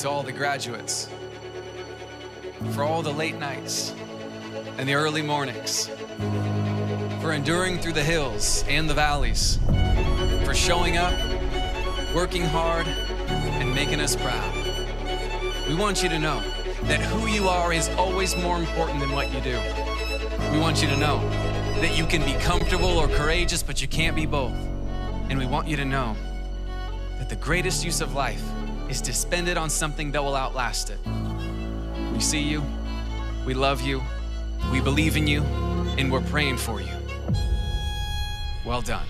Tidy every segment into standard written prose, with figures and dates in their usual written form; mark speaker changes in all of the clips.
Speaker 1: to all the graduates, for all the late nights and the early mornings, for enduring through the hills and the valleys, for showing up, working hard, and making us proud. We want you to know that who you are is always more important than what you do. We want you to know that you can be comfortable or courageous, but you can't be both. And we want you to know that the greatest use of life is to spend it on something that will outlast it. We see you, we love you, we believe in you, and we're praying for you. Well done.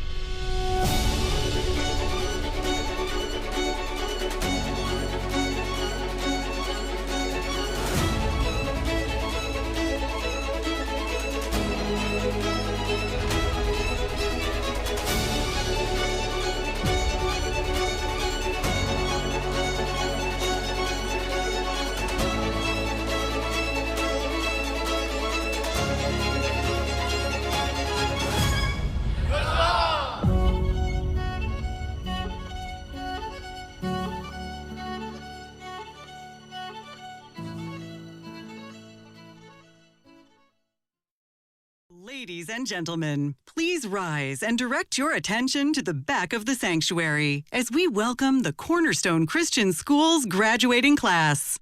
Speaker 2: Ladies and gentlemen, please rise and direct your attention to the back of the sanctuary as we welcome the Cornerstone Christian Schools graduating class.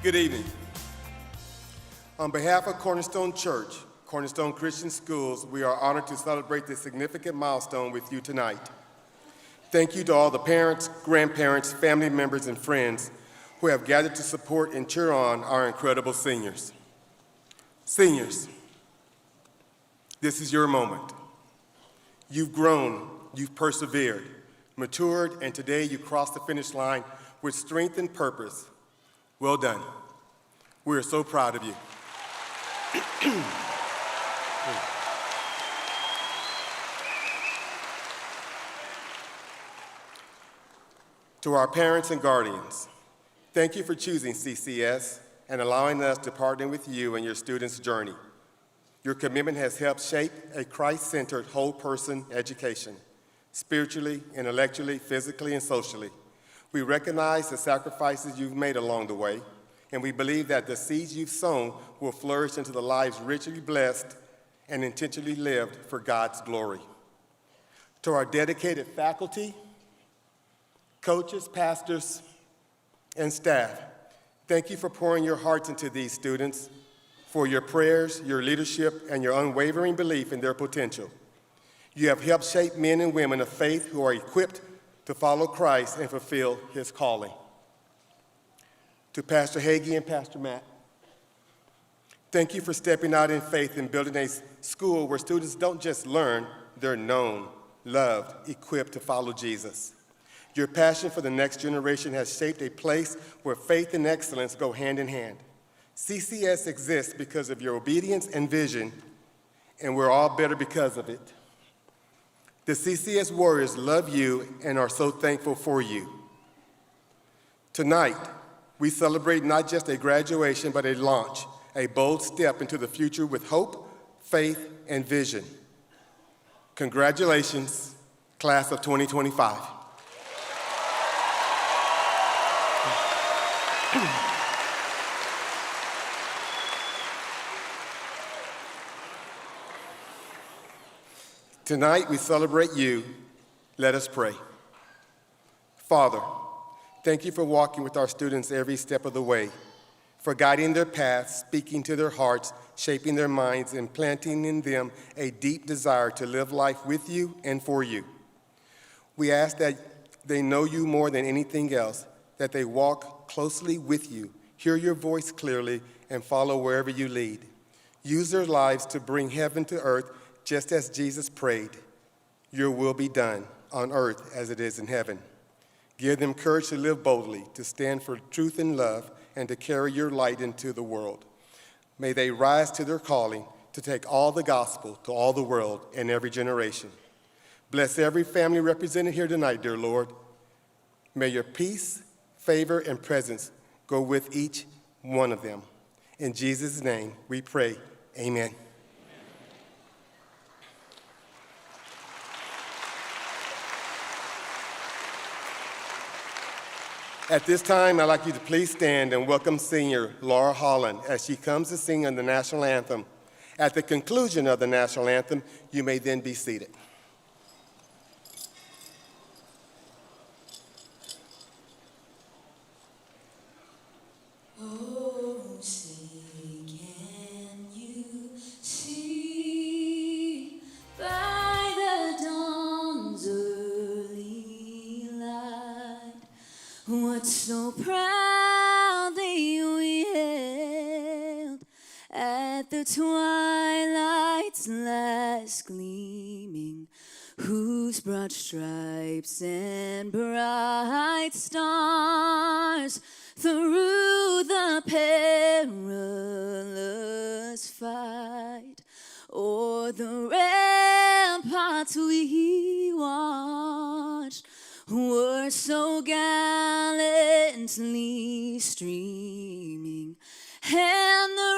Speaker 3: Good evening. On behalf of Cornerstone Church, Cornerstone Christian Schools, we are honored to celebrate this significant milestone with you tonight. Thank you to all the parents, grandparents, family members, and friends who have gathered to support and cheer on our incredible seniors. Seniors, this is your moment. You've grown, you've persevered, matured, and today you cross the finish line with strength and purpose. Well done. We are so proud of you. To our parents and guardians, thank you for choosing CCS and allowing us to partner with you in your students' journey. Your commitment has helped shape a Christ-centered whole-person education, spiritually, intellectually, physically, and socially. We recognize the sacrifices you've made along the way, and we believe that the seeds you've sown will flourish into the lives richly blessed and intentionally lived for God's glory. To our dedicated faculty, coaches, pastors, and staff, thank you for pouring your hearts into these students, for your prayers, your leadership, and your unwavering belief in their potential. You have helped shape men and women of faith who are equipped to follow Christ and fulfill his calling. To Pastor Hagee and Pastor Matt, thank you for stepping out in faith and building a school where students don't just learn, they're known, loved, equipped to follow Jesus. Your passion for the next generation has shaped a place where faith and excellence go hand in hand. CCS exists because of your obedience and vision, and we're all better because of it. The CCS warriors love you and are so thankful for you. Tonight, we celebrate not just a graduation, but a launch, a bold step into the future with hope, faith, and vision. Congratulations, class of 2025. Tonight, we celebrate you. Let us pray. Father, thank you for walking with our students every step of the way, for guiding their paths, speaking to their hearts, shaping their minds, and planting in them a deep desire to live life with you and for you. We ask that they know you more than anything else, that they walk closely with you, hear your voice clearly, and follow wherever you lead. Use their lives to bring heaven to earth, just as Jesus prayed, your will be done on earth as it is in heaven. Give them courage to live boldly, to stand for truth and love, and to carry your light into the world. May they rise to their calling to take all the gospel to all the world and every generation. Bless every family represented here tonight, dear Lord. May your peace, favor, and presence go with each one of them. In Jesus' name we pray, amen. At this time, I'd like you to please stand and welcome senior Laura Holland as she comes to sing on the national anthem. At the conclusion of the national anthem, you may then be seated.
Speaker 4: Oh, say, can you see by the dawn's early light what so proudly we hailed at the twilight's last gleaming, whose broad stripes and bright stars through the perilous fight o'er the ramparts we watched were so gallantly streaming, and the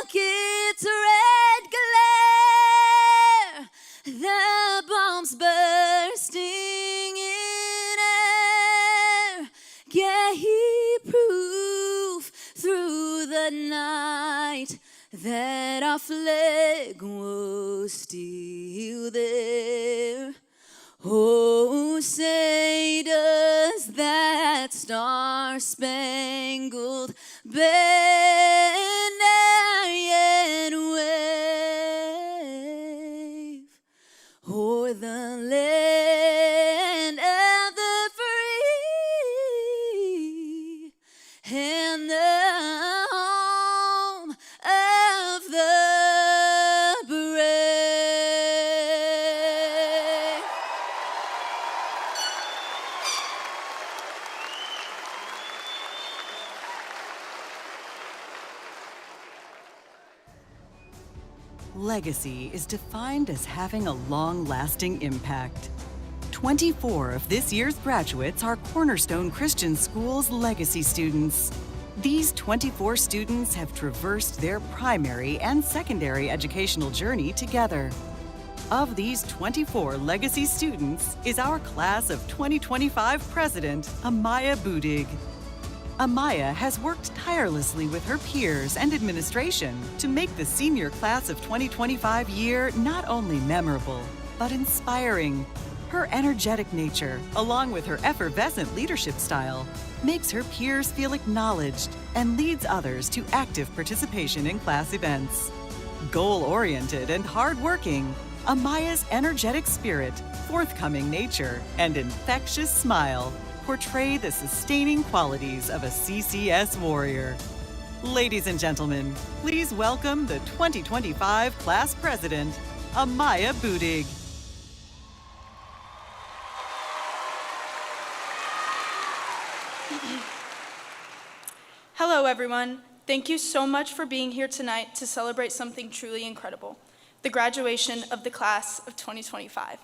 Speaker 4: rocket's red glare, the bombs bursting in air, gave proof through the night that our flag was still there. Oh, say does that star-spangled and wave o'er the land of the free and the home of the brave.
Speaker 2: Legacy is defined as having a long-lasting impact. 24 of this year's graduates are Cornerstone Christian Schools legacy students. These 24 students have traversed their primary and secondary educational journey together. Of these 24 legacy students is our class of 2025 president, Amaya Budig. Amaya has worked tirelessly with her peers and administration to make the senior class of 2025 year not only memorable, but inspiring. Her energetic nature, along with her effervescent leadership style, makes her peers feel acknowledged and leads others to active participation in class events. Goal-oriented and hardworking, Amaya's energetic spirit, forthcoming nature, and infectious smile portray the sustaining qualities of a CCS warrior. Ladies and gentlemen, please welcome the 2025 class president, Amaya Budig.
Speaker 5: Hello, everyone. Thank you so much for being here tonight to celebrate something truly incredible, the graduation of the class of 2025.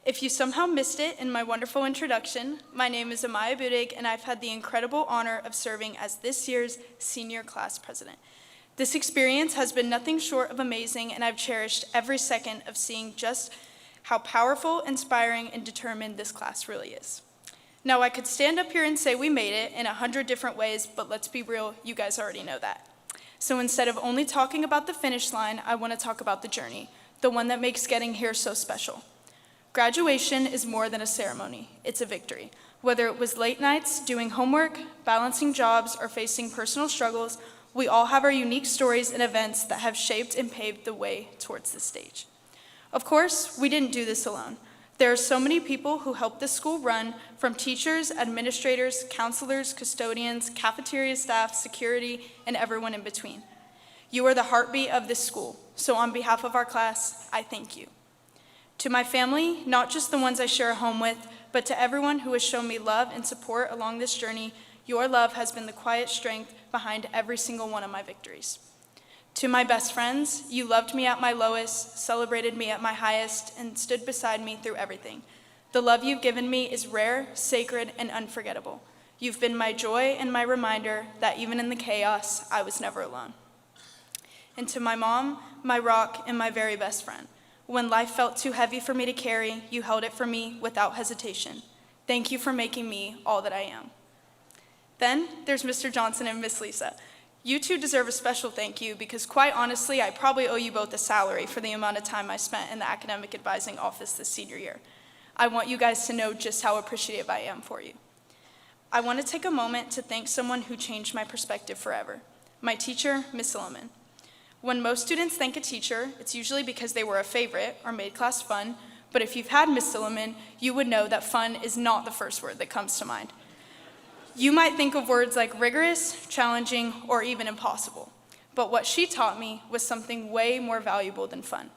Speaker 5: If you somehow missed it in my wonderful introduction, my name is Amaya Budig, and I've had the incredible honor of serving as this year's senior class president. This experience has been nothing short of amazing, and I've cherished every second of seeing just how powerful, inspiring, and determined this class really is. Now, I could stand up here and say we made it in 100 different ways, but let's be real, you guys already know that. So instead of only talking about the finish line, I want to talk about the journey, the one that makes getting here so special. Graduation is more than a ceremony, it's a victory. Whether it was late nights, doing homework, balancing jobs, or facing personal struggles, we all have our unique stories and events that have shaped and paved the way towards this stage. Of course, we didn't do this alone. There are so many people who help this school run, from teachers, administrators, counselors, custodians, cafeteria staff, security, and everyone in between. You are the heartbeat of this school, so on behalf of our class, I thank you. To my family, not just the ones I share a home with, but to everyone who has shown me love and support along this journey, your love has been the quiet strength behind every single one of my victories. To my best friends, you loved me at my lowest, celebrated me at my highest, and stood beside me through everything. The love you've given me is rare, sacred, and unforgettable. You've been my joy and my reminder that even in the chaos, I was never alone. And to my mom, my rock, and my very best friend, when life felt too heavy for me to carry, you held it for me without hesitation. Thank you for making me all that I am. Then there's Mr. Johnson and Miss Lisa. You two deserve a special thank you because quite honestly, I probably owe you both a salary for the amount of time I spent in the academic advising office this senior year. I want you guys to know just how appreciative I am for you. I want to take a moment to thank someone who changed my perspective forever, my teacher, Miss Silliman. When most students thank a teacher, it's usually because they were a favorite or made class fun, but if you've had Miss Silliman, you would know that fun is not the first word that comes to mind. You might think of words like rigorous, challenging, or even impossible, but what she taught me was something way more valuable than fun.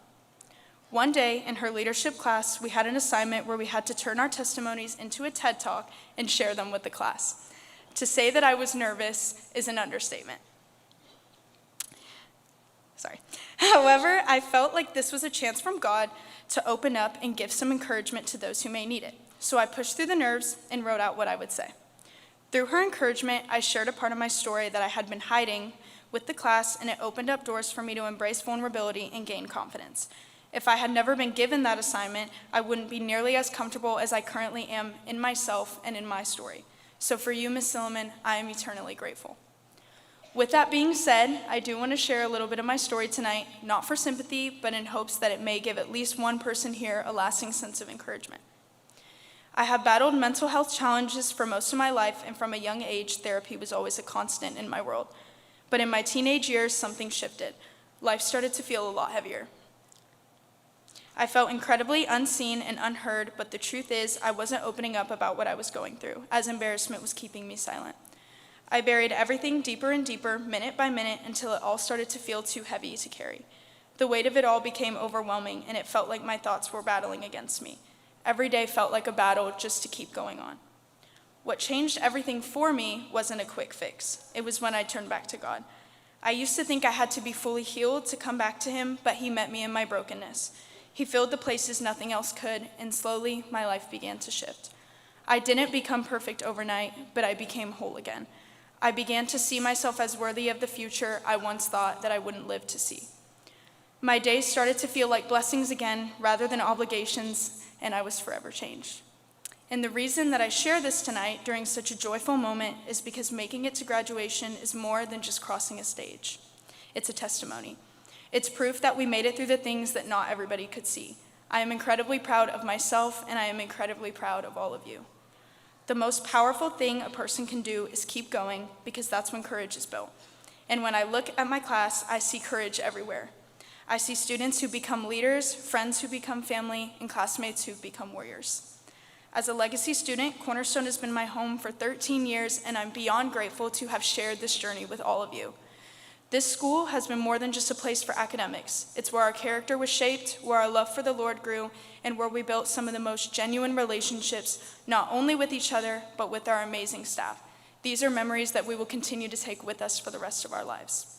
Speaker 5: One day in her leadership class, we had an assignment where we had to turn our testimonies into a TED Talk and share them with the class. To say that I was nervous is an understatement. However, I felt like this was a chance from God to open up and give some encouragement to those who may need it. So I pushed through the nerves and wrote out what I would say. Through her encouragement, I shared a part of my story that I had been hiding with the class, and it opened up doors for me to embrace vulnerability and gain confidence. If I had never been given that assignment, I wouldn't be nearly as comfortable as I currently am in myself and in my story. So for you, Ms. Silliman, I am eternally grateful. With that being said, I do want to share a little bit of my story tonight, not for sympathy, but in hopes that it may give at least one person here a lasting sense of encouragement. I have battled mental health challenges for most of my life, and from a young age, therapy was always a constant in my world. But in my teenage years, something shifted. Life started to feel a lot heavier. I felt incredibly unseen and unheard, but the truth is, I wasn't opening up about what I was going through, as embarrassment was keeping me silent. I buried everything deeper and deeper, minute by minute, until it all started to feel too heavy to carry. The weight of it all became overwhelming, and it felt like my thoughts were battling against me. Every day felt like a battle just to keep going on. What changed everything for me wasn't a quick fix. It was when I turned back to God. I used to think I had to be fully healed to come back to him, but he met me in my brokenness. He filled the places nothing else could, and slowly my life began to shift. I didn't become perfect overnight, but I became whole again. I began to see myself as worthy of the future I once thought that I wouldn't live to see. My days started to feel like blessings again rather than obligations, and I was forever changed. And the reason that I share this tonight during such a joyful moment is because making it to graduation is more than just crossing a stage. It's a testimony. It's proof that we made it through the things that not everybody could see. I am incredibly proud of myself, and I am incredibly proud of all of you. The most powerful thing a person can do is keep going, because that's when courage is built. And when I look at my class, I see courage everywhere. I see students who become leaders, friends who become family, and classmates who become warriors. As a legacy student, Cornerstone has been my home for 13 years, and I'm beyond grateful to have shared this journey with all of you. This school has been more than just a place for academics. It's where our character was shaped, where our love for the Lord grew, and where we built some of the most genuine relationships, not only with each other, but with our amazing staff. These are memories that we will continue to take with us for the rest of our lives.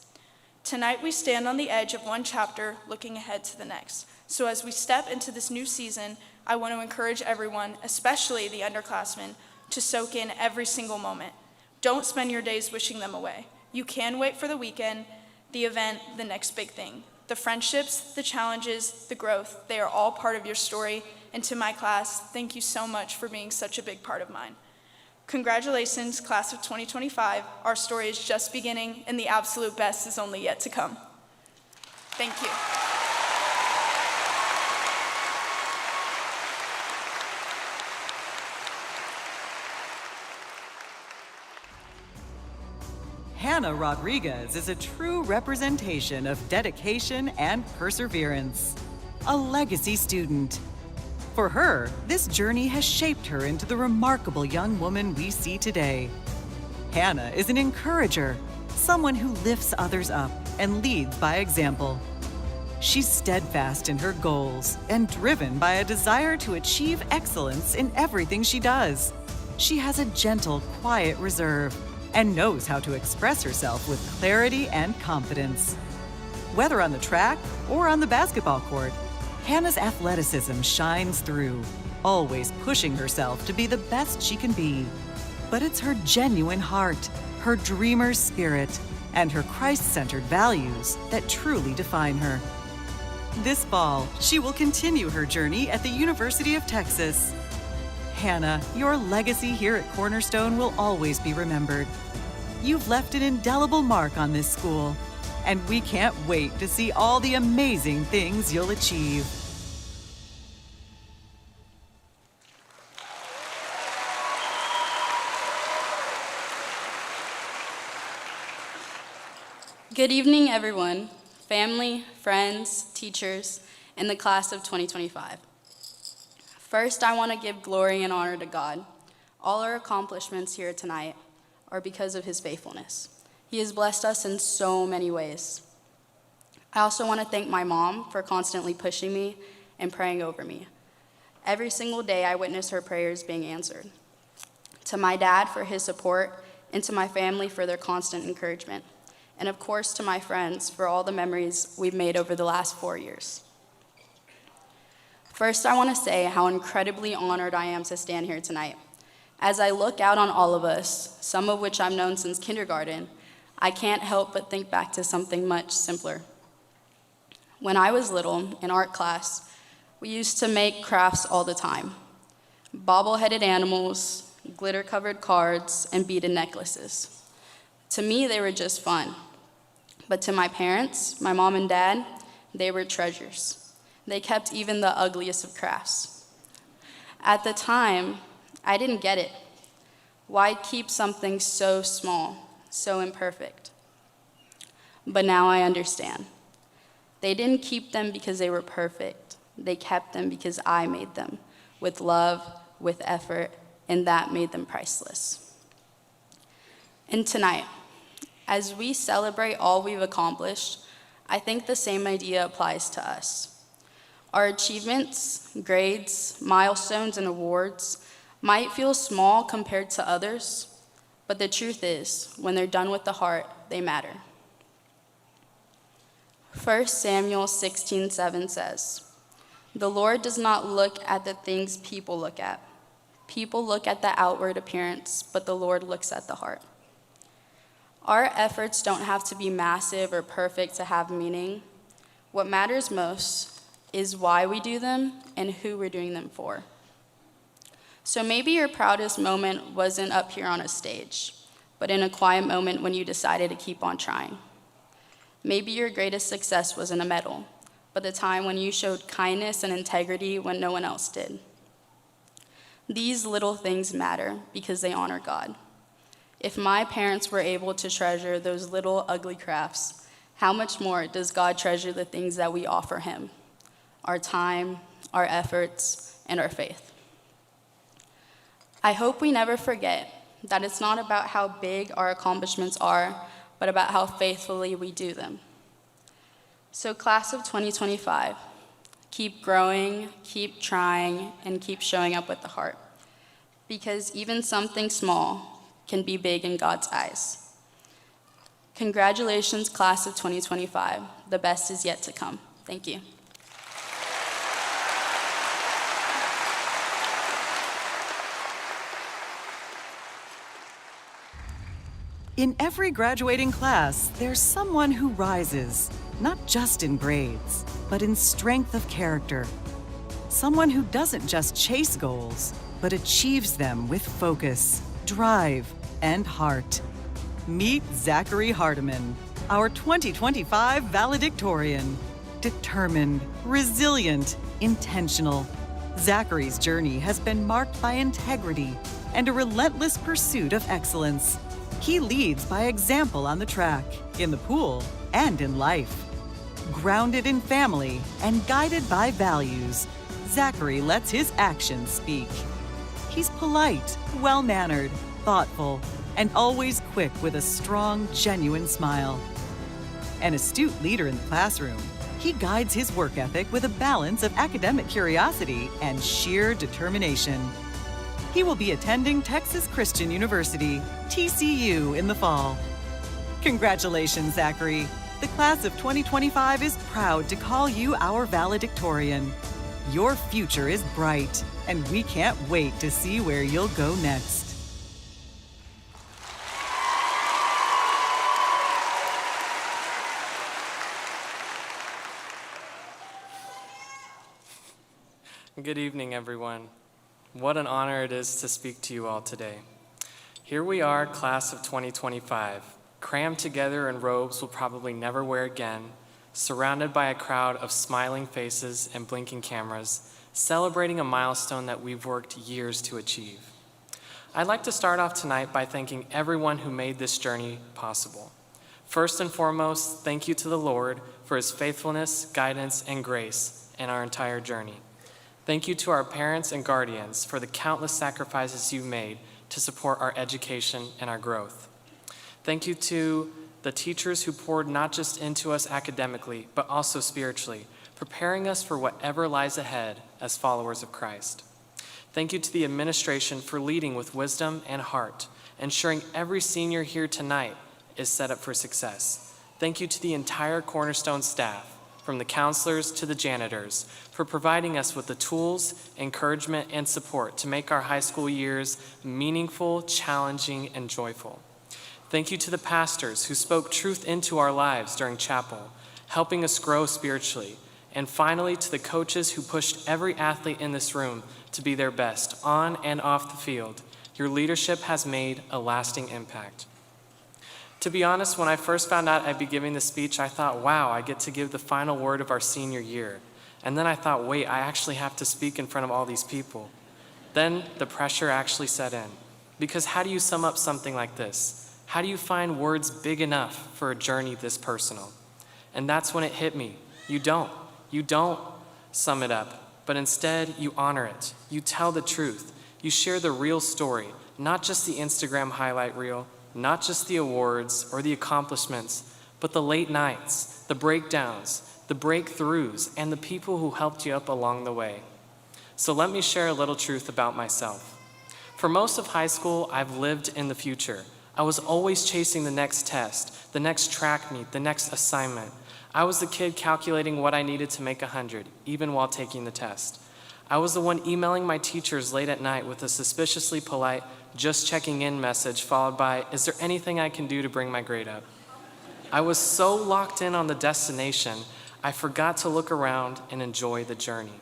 Speaker 5: Tonight, we stand on the edge of one chapter, looking ahead to the next. So as we step into this new season, I want to encourage everyone, especially the underclassmen, to soak in every single moment. Don't spend your days wishing them away. You can wait for the weekend, the event, the next big thing. The friendships, the challenges, the growth, they are all part of your story. And to my class, thank you so much for being such a big part of mine. Congratulations, class of 2025. Our story is just beginning, and the absolute best is only yet to come. Thank you.
Speaker 2: Hannah Rodriguez is a true representation of dedication and perseverance. A legacy student. For her, this journey has shaped her into the remarkable young woman we see today. Hannah is an encourager, someone who lifts others up and leads by example. She's steadfast in her goals and driven by a desire to achieve excellence in everything she does. She has a gentle, quiet reserve and knows how to express herself with clarity and confidence. Whether on the track or on the basketball court, Hannah's athleticism shines through, always pushing herself to be the best she can be. But it's her genuine heart, her dreamer's spirit, and her Christ-centered values that truly define her. This fall, she will continue her journey at the University of Texas. Hannah, your legacy here at Cornerstone will always be remembered. You've left an indelible mark on this school, and we can't wait to see all the amazing things you'll achieve.
Speaker 6: Good evening, everyone, family, friends, teachers, and the class of 2025. First, I want to give glory and honor to God. All our accomplishments here tonight are because of his faithfulness. He has blessed us in so many ways. I also want to thank my mom for constantly pushing me and praying over me. Every single day, I witness her prayers being answered. To my dad for his support, and to my family for their constant encouragement. And of course, to my friends for all the memories we've made over the last 4 years. First, I want to say how incredibly honored I am to stand here tonight. As I look out on all of us, some of which I've known since kindergarten, I can't help but think back to something much simpler. When I was little, in art class, we used to make crafts all the time. Bobble-headed animals, glitter-covered cards, and beaded necklaces. To me, they were just fun. But to my parents, my mom and dad, they were treasures. They kept even the ugliest of crafts. At the time, I didn't get it. Why keep something so small, so imperfect? But now I understand. They didn't keep them because they were perfect. They kept them because I made them, with love, with effort, and that made them priceless. And tonight, as we celebrate all we've accomplished, I think the same idea applies to us. Our achievements, grades, milestones, and awards might feel small compared to others, but the truth is, when they're done with the heart, they matter. 1 Samuel 16:7 says, "The Lord does not look at the things people look at. People look at the outward appearance, but the Lord looks at the heart." Our efforts don't have to be massive or perfect to have meaning. What matters most is why we do them and who we're doing them for. So maybe your proudest moment wasn't up here on a stage, but in a quiet moment when you decided to keep on trying. Maybe your greatest success wasn't a medal, but the time when you showed kindness and integrity when no one else did. These little things matter because they honor God. If my parents were able to treasure those little ugly crafts, how much more does God treasure the things that we offer him? Our time, our efforts, and our faith. I hope we never forget that it's not about how big our accomplishments are, but about how faithfully we do them. So class of 2025, keep growing, keep trying, and keep showing up with the heart. Because even something small can be big in God's eyes. Congratulations, class of 2025. The best is yet to come. Thank you.
Speaker 2: In every graduating class, there's someone who rises, not just in grades, but in strength of character. Someone who doesn't just chase goals, but achieves them with focus, drive, and heart. Meet Zachary Hardiman, our 2025 valedictorian. Determined, resilient, intentional. Zachary's journey has been marked by integrity and a relentless pursuit of excellence. He leads by example on the track, in the pool, and in life. Grounded in family and guided by values, Zachary lets his actions speak. He's polite, well-mannered, thoughtful, and always quick with a strong, genuine smile. An astute leader in the classroom, he guides his work ethic with a balance of academic curiosity and sheer determination. He will be attending Texas Christian University, TCU, in the fall. Congratulations, Zachary. The class of 2025 is proud to call you our valedictorian. Your future is bright, and we can't wait to see where you'll go next.
Speaker 7: Good evening, everyone. What an honor it is to speak to you all today. Here we are, class of 2025, crammed together in robes we'll probably never wear again, surrounded by a crowd of smiling faces and blinking cameras, celebrating a milestone that we've worked years to achieve. I'd like to start off tonight by thanking everyone who made this journey possible. First and foremost, thank you to the Lord for his faithfulness, guidance, and grace in our entire journey. Thank you to our parents and guardians for the countless sacrifices you've made to support our education and our growth. Thank you to the teachers who poured not just into us academically, but also spiritually, preparing us for whatever lies ahead as followers of Christ. Thank you to the administration for leading with wisdom and heart, ensuring every senior here tonight is set up for success. Thank you to the entire Cornerstone staff, from the counselors to the janitors, for providing us with the tools, encouragement, and support to make our high school years meaningful, challenging, and joyful. Thank you to the pastors who spoke truth into our lives during chapel, helping us grow spiritually. And finally, to the coaches who pushed every athlete in this room to be their best, on and off the field. Your leadership has made a lasting impact. To be honest, when I first found out I'd be giving this speech, I thought, wow, I get to give the final word of our senior year. And then I thought, wait, I actually have to speak in front of all these people. Then the pressure actually set in. Because how do you sum up something like this? How do you find words big enough for a journey this personal? And that's when it hit me. You don't. You don't sum it up, but instead you honor it. You tell the truth. You share the real story, not just the Instagram highlight reel, not just the awards or the accomplishments, but the late nights, the breakdowns, the breakthroughs, and the people who helped you up along the way. So let me share a little truth about myself. For most of high school, I've lived in the future. I was always chasing the next test, the next track meet, the next assignment. I was the kid calculating what I needed to make 100, even while taking the test. I was the one emailing my teachers late at night with a suspiciously polite, just checking in message followed by, is there anything I can do to bring my grade up? I was so locked in on the destination, I forgot to look around and enjoy the journey.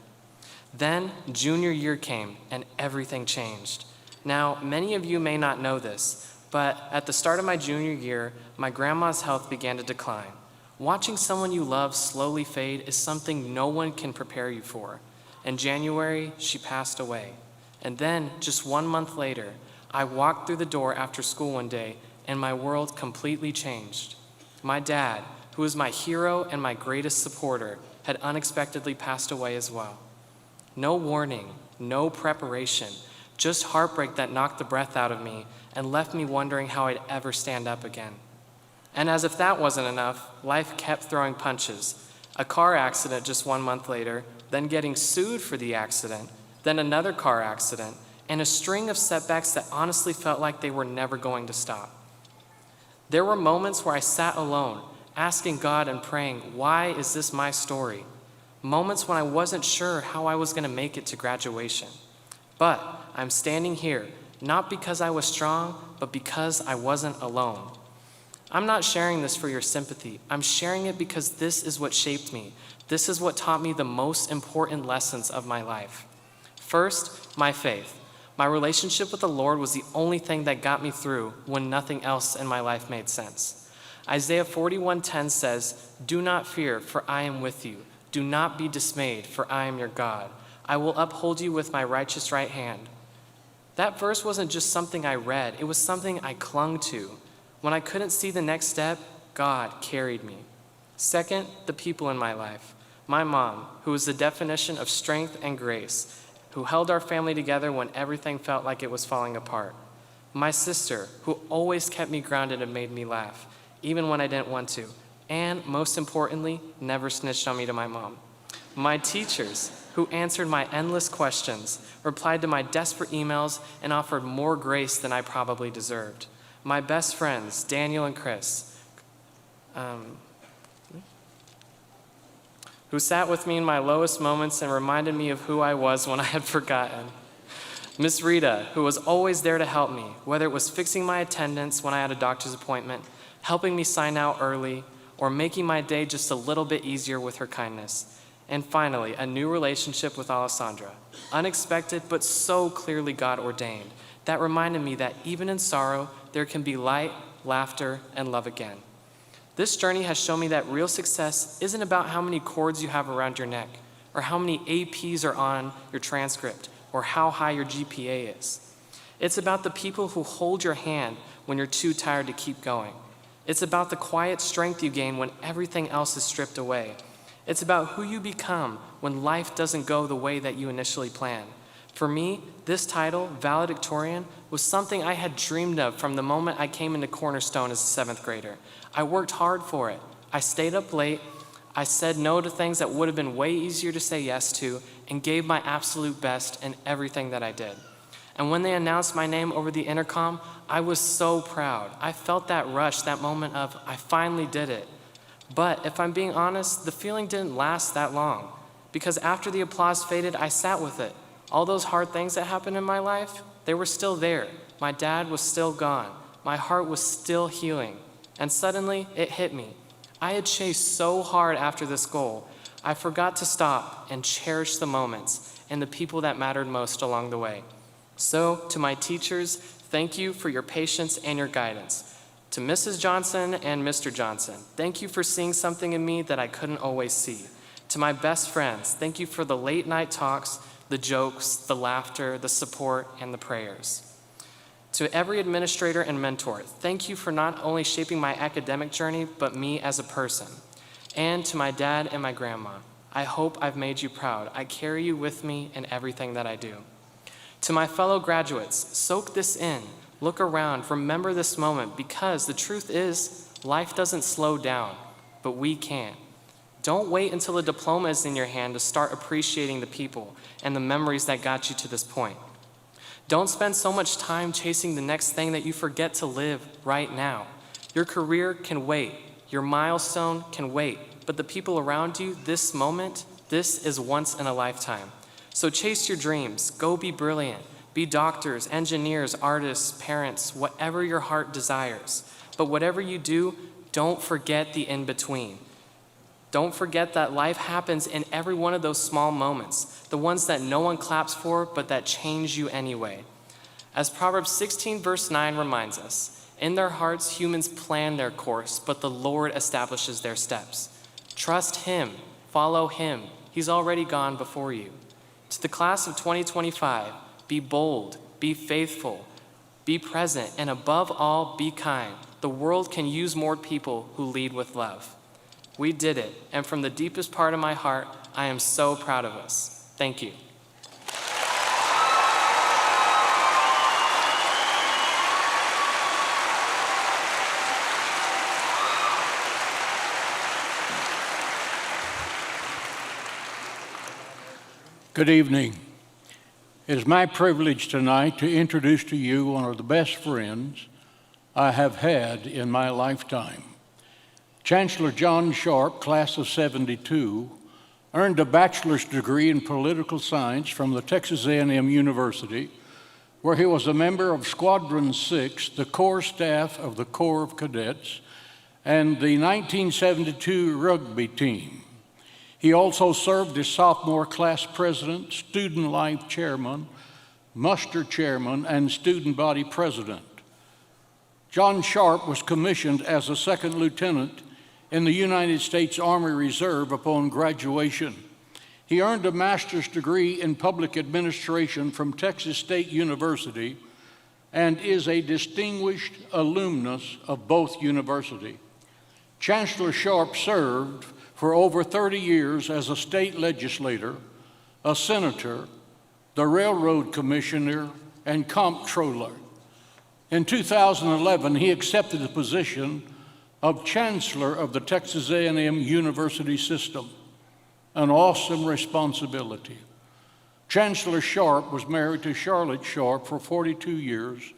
Speaker 7: Then junior year came and everything changed. Now, many of you may not know this, but at the start of my junior year, my grandma's health began to decline. Watching someone you love slowly fade is something no one can prepare you for. In January, she passed away. And then, just 1 month later, I walked through the door after school one day, and my world completely changed. My dad, who was my hero and my greatest supporter, had unexpectedly passed away as well. No warning, no preparation, just heartbreak that knocked the breath out of me and left me wondering how I'd ever stand up again. And as if that wasn't enough, life kept throwing punches. A car accident just 1 month later, then getting sued for the accident, then another car accident, and a string of setbacks that honestly felt like they were never going to stop. There were moments where I sat alone, asking God and praying, why is this my story? Moments when I wasn't sure how I was going to make it to graduation. But I'm standing here, not because I was strong, but because I wasn't alone. I'm not sharing this for your sympathy. I'm sharing it because this is what shaped me. This is what taught me the most important lessons of my life. First, my faith. My relationship with the Lord was the only thing that got me through when nothing else in my life made sense. Isaiah 41:10 says, do not fear, for I am with you. Do not be dismayed, for I am your God. I will uphold you with my righteous right hand. That verse wasn't just something I read. It was something I clung to. When I couldn't see the next step, God carried me. Second, the people in my life. My mom, who was the definition of strength and grace, who held our family together when everything felt like it was falling apart. My sister, who always kept me grounded and made me laugh, even when I didn't want to. And most importantly, never snitched on me to my mom. My teachers, who answered my endless questions, replied to my desperate emails, and offered more grace than I probably deserved. My best friends, Daniel and Chris, who sat with me in my lowest moments and reminded me of who I was when I had forgotten. Miss Rita, who was always there to help me, whether it was fixing my attendance when I had a doctor's appointment, helping me sign out early, or making my day just a little bit easier with her kindness. And finally, a new relationship with Alessandra, unexpected but so clearly God ordained, that reminded me that even in sorrow, there can be light, laughter, and love again. This journey has shown me that real success isn't about how many cords you have around your neck, or how many APs are on your transcript, or how high your GPA is. It's about the people who hold your hand when you're too tired to keep going. It's about the quiet strength you gain when everything else is stripped away. It's about who you become when life doesn't go the way that you initially planned. For me, this title, valedictorian, was something I had dreamed of from the moment I came into Cornerstone as a 7th grader. I worked hard for it. I stayed up late. I said no to things that would have been way easier to say yes to, and gave my absolute best in everything that I did. And when they announced my name over the intercom, I was so proud. I felt that rush, that moment of, I finally did it. But if I'm being honest, the feeling didn't last that long. Because after the applause faded, I sat with it. All those hard things that happened in my life, they were still there. My dad was still gone. My heart was still healing. And suddenly, it hit me. I had chased so hard after this goal, I forgot to stop and cherish the moments and the people that mattered most along the way. So, to my teachers, thank you for your patience and your guidance. To Mrs. Johnson and Mr. Johnson, thank you for seeing something in me that I couldn't always see. To my best friends, thank you for the late night talks, the jokes, the laughter, the support, and the prayers. To every administrator and mentor, thank you for not only shaping my academic journey, but me as a person. And to my dad and my grandma, I hope I've made you proud. I carry you with me in everything that I do. To my fellow graduates, soak this in, look around, remember this moment, because the truth is, life doesn't slow down, but we can. Don't wait until a diploma is in your hand to start appreciating the people and the memories that got you to this point. Don't spend so much time chasing the next thing that you forget to live right now. Your career can wait. Your milestone can wait. But the people around you, this moment, this is once in a lifetime. So chase your dreams. Go be brilliant. Be doctors, engineers, artists, parents, whatever your heart desires. But whatever you do, don't forget the in-between. Don't forget that life happens in every one of those small moments, the ones that no one claps for, but that change you anyway. As Proverbs 16 verse 9 reminds us, in their hearts humans plan their course, but the Lord establishes their steps. Trust him, follow him. He's already gone before you. To the class of 2025, be bold, be faithful, be present, and above all, be kind. The world can use more people who lead with love. We did it, and from the deepest part of my heart, I am so proud of us. Thank you.
Speaker 8: Good evening. It is my privilege tonight to introduce to you one of the best friends I have had in my lifetime. Chancellor John Sharp, class of 72, earned a bachelor's degree in political science from the Texas A&M University, where he was a member of Squadron 6, the core staff of the Corps of Cadets, and the 1972 rugby team. He also served as sophomore class president, student life chairman, muster chairman, and student body president. John Sharp was commissioned as a second lieutenant in the United States Army Reserve upon graduation. He earned a master's degree in public administration from Texas State University and is a distinguished alumnus of both universities. Chancellor Sharp served for over 30 years as a state legislator, a senator, the railroad commissioner, and comptroller. In 2011, he accepted the position of Chancellor of the Texas A&M University System, an awesome responsibility. Chancellor Sharp was married to Charlotte Sharp for 42 years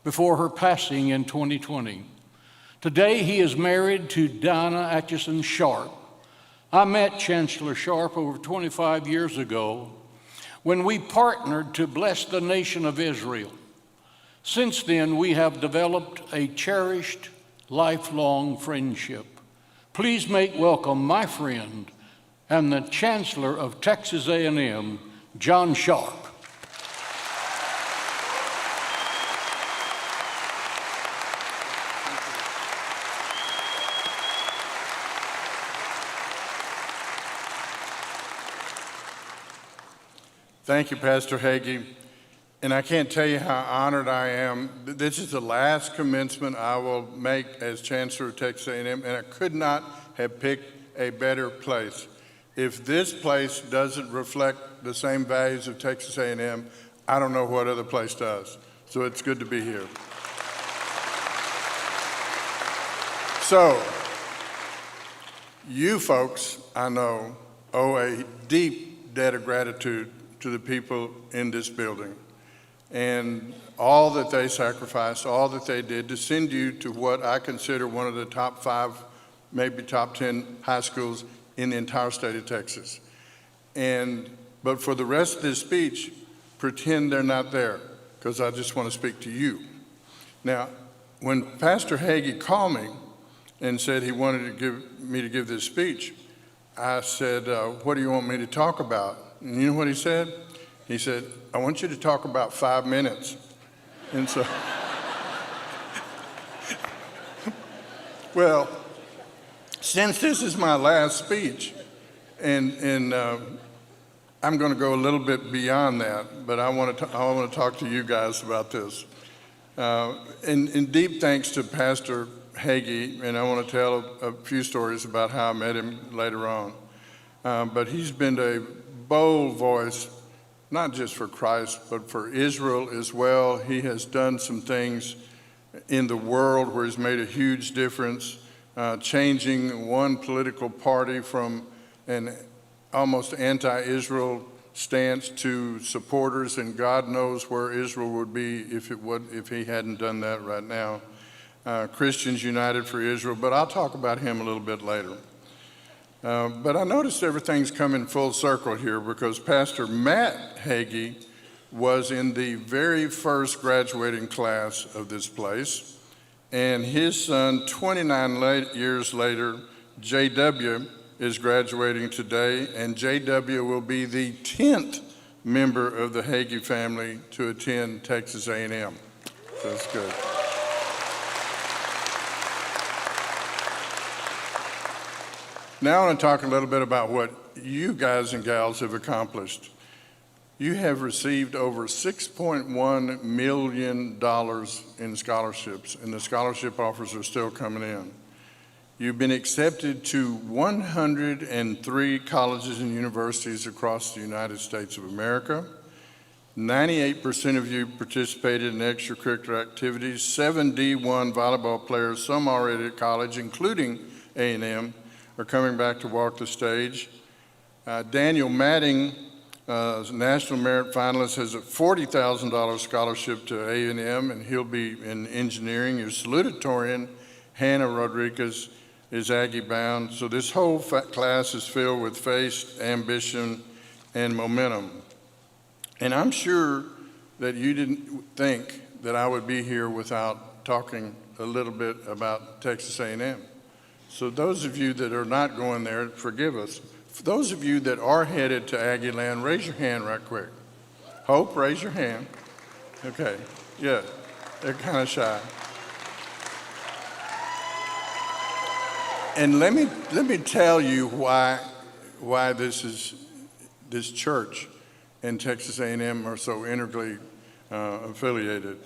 Speaker 8: before her passing in 2020. Today, he is married to Donna Atchison Sharp. I met Chancellor Sharp over 25 years ago when we partnered to bless the nation of Israel. Since then, we have developed a cherished, lifelong friendship. Please make welcome my friend and the Chancellor of Texas A&M, John Sharp.
Speaker 9: Thank you, Pastor Hagee. And I can't tell you how honored I am. This is the last commencement I will make as Chancellor of Texas A&M, and I could not have picked a better place. If this place doesn't reflect the same values of Texas A&M, I don't know what other place does. So it's good to be here. So, you folks, I know, owe a deep debt of gratitude to the people in this building and all that they sacrificed, all that they did to send you to what I consider one of the top 5, maybe top 10 high schools in the entire state of Texas. But for the rest of this speech, pretend they're not there, because I just want to speak to you. Now, when Pastor Hagee called me and said he wanted me to give this speech, I said, what do you want me to talk about? And you know what he said? He said, I want you to talk about 5 minutes. And so, well, since this is my last speech, and I'm going to go a little bit beyond that, but I want to talk to you guys about this. And deep thanks to Pastor Hagee, and I want to tell a few stories about how I met him later on. But he's been a bold voice, not just for Christ, but for Israel as well. He has done some things in the world where he's made a huge difference, changing one political party from an almost anti-Israel stance to supporters, and God knows where Israel would be if he hadn't done that right now. Christians United for Israel, but I'll talk about him a little bit later. But I noticed everything's coming full circle here because Pastor Matt Hagee was in the very first graduating class of this place, and his son, 29 years later, J.W., is graduating today, and J.W. will be the 10th member of the Hagee family to attend Texas A&M. So that's good. Now I want to talk a little bit about what you guys and gals have accomplished. You have received over $6.1 million in scholarships, and the scholarship offers are still coming in. You've been accepted to 103 colleges and universities across the United States of America. 98% of you participated in extracurricular activities. 7 D1 volleyball players, some already at college, including A&M, are coming back to walk the stage. Daniel Matting, National Merit Finalist, has a $40,000 scholarship to A&M, and he'll be in engineering. Your salutatorian, Hannah Rodriguez, is Aggie bound. So this whole class is filled with faith, ambition, and momentum. And I'm sure that you didn't think that I would be here without talking a little bit about Texas A&M. So those of you that are not going there, forgive us. For those of you that are headed to Aggie Land, raise your hand right quick. Hope, raise your hand. Okay, yeah, they're kind of shy. And let me tell you why this church and Texas A&M are so integrally affiliated.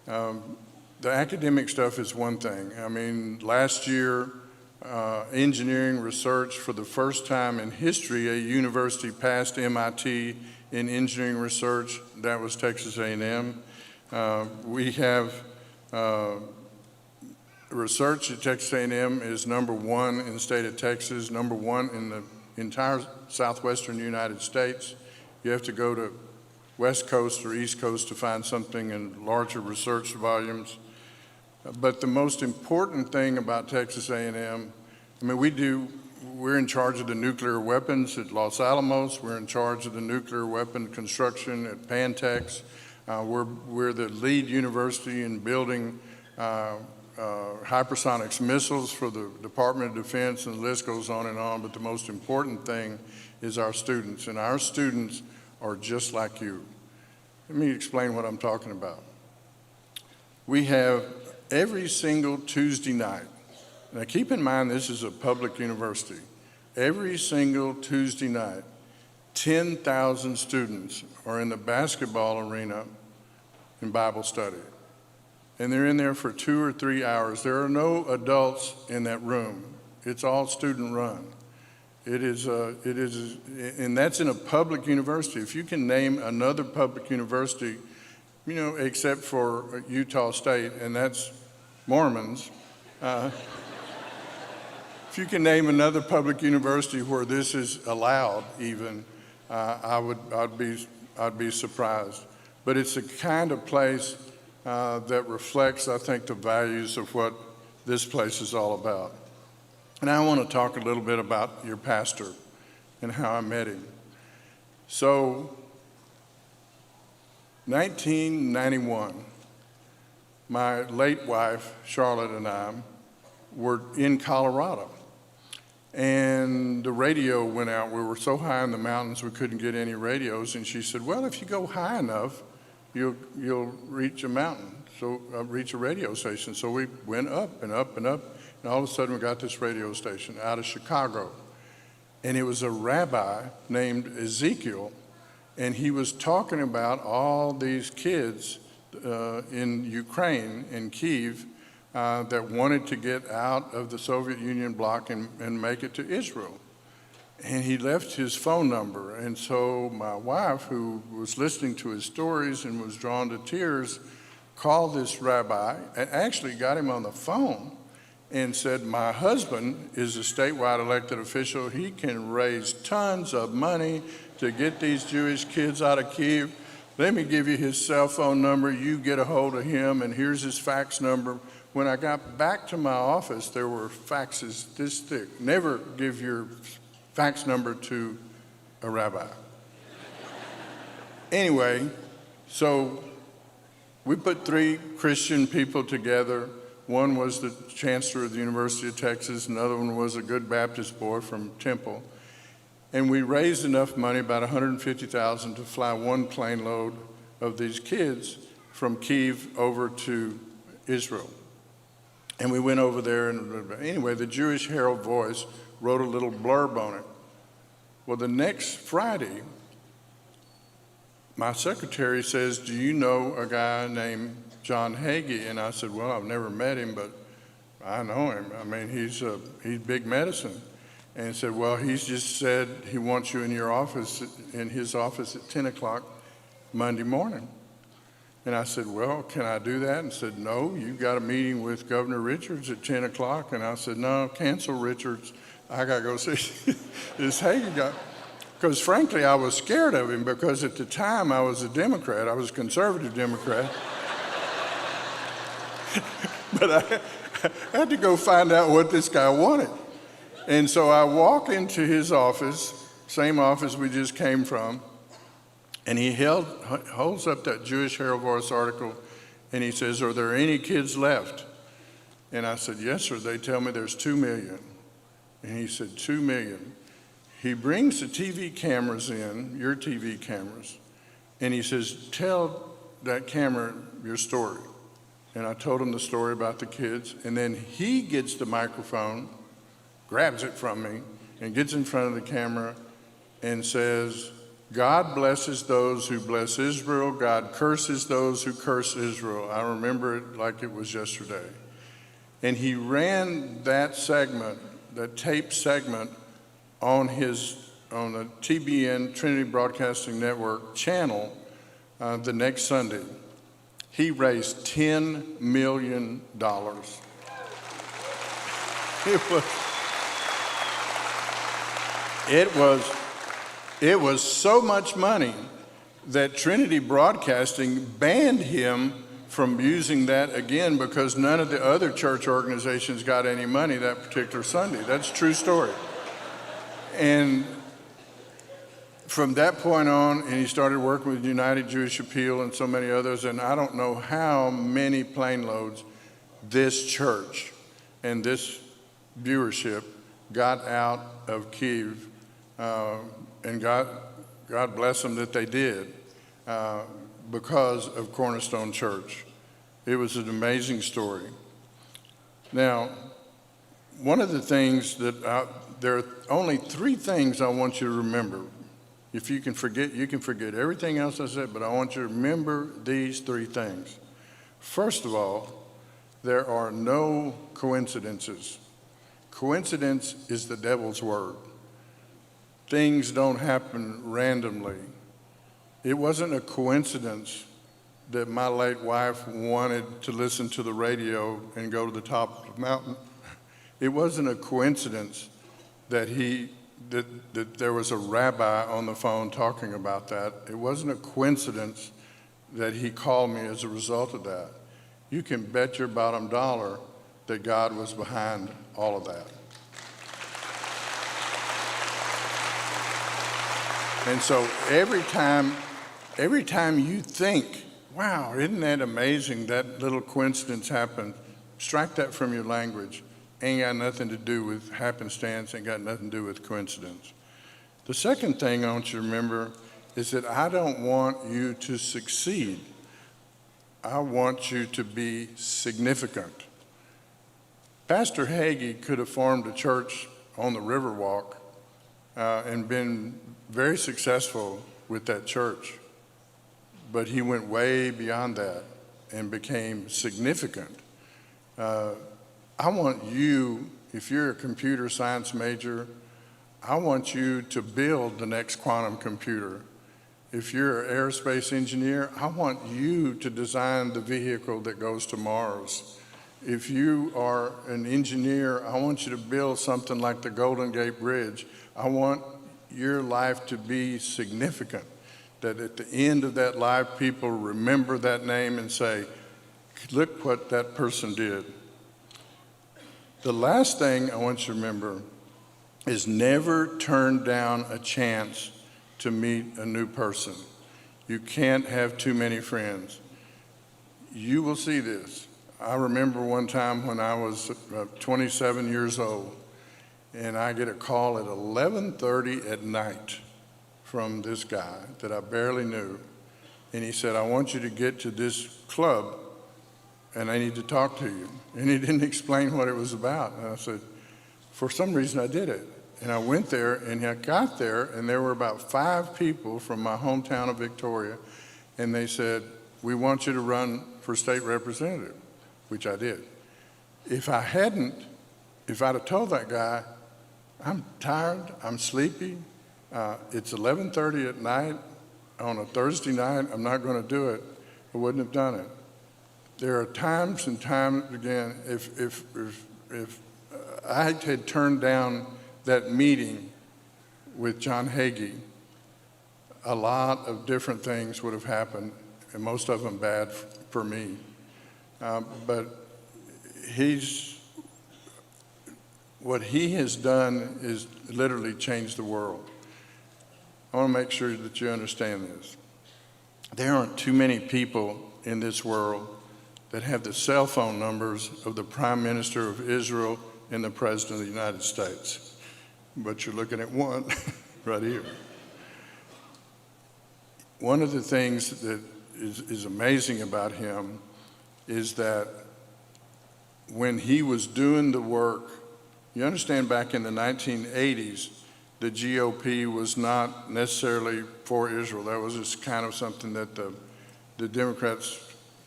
Speaker 9: The academic stuff is one thing. I mean, last year, engineering research, for the first time in history, a university passed MIT in engineering research. That was Texas A&M. We have research at Texas A&M is #1 in the state of Texas, #1 in the entire southwestern United States. You have to go to West Coast or East Coast to find something in larger research volumes. But the most important thing about Texas A&M, I mean, we're in charge of the nuclear weapons at Los Alamos. We're in charge of the nuclear weapon construction at Pantex. We're the lead university in building hypersonics missiles for the Department of Defense, and the list goes on and on. But the most important thing is our students, and our students are just like you. Let me explain what I'm talking about. We have every single Tuesday night, now keep in mind this is a public university, every single Tuesday night, 10,000 students are in the basketball arena in Bible study. And they're in there for 2 or 3 hours. There are no adults in that room. It's all student run. It is, and that's in a public university. If you can name another public university, you know, except for Utah State, and that's Mormons. If you can name another public university where this is allowed, even, I'd be surprised. But it's the kind of place that reflects, I think, the values of what this place is all about. And I want to talk a little bit about your pastor and how I met him. So, 1991, my late wife, Charlotte, and I were in Colorado. And the radio went out. We were so high in the mountains we couldn't get any radios. And she said, well, if you go high enough, you'll reach a mountain, so reach a radio station. So we went up and up and up, and all of a sudden we got this radio station out of Chicago. and it was a rabbi named Ezekiel, and he was talking about all these kids in Ukraine, in Kyiv, that wanted to get out of the Soviet Union bloc and make it to Israel. And he left his phone number. And so my wife, who was listening to his stories and was drawn to tears, called this rabbi and actually got him on the phone and said, my husband is a statewide elected official. He can raise tons of money to get these Jewish kids out of Kyiv. Let me give you his cell phone number. You get a hold of him, and here's his fax number. When I got back to my office, there were faxes this thick. Never give your fax number to a rabbi. Anyway, so we put 3 Christian people together. One was the chancellor of the University of Texas, another one was a good Baptist boy from Temple. And we raised enough money, about $150,000, to fly 1 plane load of these kids from Kyiv over to Israel. And we went over there, and anyway, the Jewish Herald Voice wrote a little blurb on it. Well, the next Friday, my secretary says, do you know a guy named John Hagee? And I said, well, I've never met him, but I know him. I mean, he's big medicine. And he said, well, he's just said he wants you in your office, in his office at 10 o'clock Monday morning. And I said, well, can I do that? And said, no, you've got a meeting with Governor Richards at 10 o'clock. And I said, no, cancel Richards. I got to go see this Hagee guy. Because frankly, I was scared of him because at the time I was a Democrat. I was a conservative Democrat. But I had to go find out what this guy wanted. And so I walk into his office, same office we just came from, and he holds up that Jewish Herald Voice article, and he says, are there any kids left? And I said, yes, sir. They tell me there's 2 million. And he said, 2 million. He brings the TV cameras in, your TV cameras, and he says, tell that camera your story. And I told him the story about the kids, and then he gets the microphone, grabs it from me, and gets in front of the camera and says, God blesses those who bless Israel. God curses those who curse Israel. I remember it like it was yesterday. And he ran that segment, that tape segment, on the TBN, Trinity Broadcasting Network channel the next Sunday. He raised $10 million. It was so much money that Trinity Broadcasting banned him from using that again because none of the other church organizations got any money that particular Sunday. That's a true story. And from that point on, and he started working with United Jewish Appeal and so many others, and I don't know how many plane loads this church and this viewership got out of Kyiv, and God bless them that they did, because of Cornerstone Church. It was an amazing story. Now, one of the things that there are only 3 things I want you to remember. If you can forget everything else I said, but I want you to remember these 3 things. First of all, there are no coincidences. Coincidence is the devil's word. Things don't happen randomly. It wasn't a coincidence that my late wife wanted to listen to the radio and go to the top of the mountain. It wasn't a coincidence that there was a rabbi on the phone talking about that. It wasn't a coincidence that he called me as a result of that. You can bet your bottom dollar that God was behind all of that. And so every time you think, wow, isn't that amazing that little coincidence happened, strike that from your language. Ain't got nothing to do with happenstance, ain't got nothing to do with coincidence. The second thing I want you to remember is that I don't want you to succeed. I want you to be significant. Pastor Hagee could have formed a church on the Riverwalk and been very successful with that church. But he went way beyond that and became significant. I want you, if you're a computer science major, I want you to build the next quantum computer. If you're an aerospace engineer, I want you to design the vehicle that goes to Mars. If you are an engineer, I want you to build something like the Golden Gate Bridge. I want your life to be significant, that at the end of that life, people remember that name and say, look what that person did. The last thing I want you to remember is never turn down a chance to meet a new person. You can't have too many friends. You will see this. I remember one time when I was 27 years old, and I get a call at 11:30 at night from this guy that I barely knew. And he said, I want you to get to this club, and I need to talk to you. And he didn't explain what it was about. And I said, for some reason I did it. And I went there, and I got there, and there were about 5 people from my hometown of Victoria, and they said, we want you to run for state representative, which I did. If I'd have told that guy, I'm tired, I'm sleepy, it's 11:30 at night on a Thursday night, I'm not going to do it, I wouldn't have done it. There are times and times again, if I had turned down that meeting with John Hagee, a lot of different things would have happened, and most of them bad for me. But what he has done is literally changed the world. I want to make sure that you understand this. There aren't too many people in this world that have the cell phone numbers of the Prime Minister of Israel and the President of the United States. But you're looking at one right here. One of the things that is amazing about him is that when he was doing the work, you understand back in the 1980s, the GOP was not necessarily for Israel. That was just kind of something that the Democrats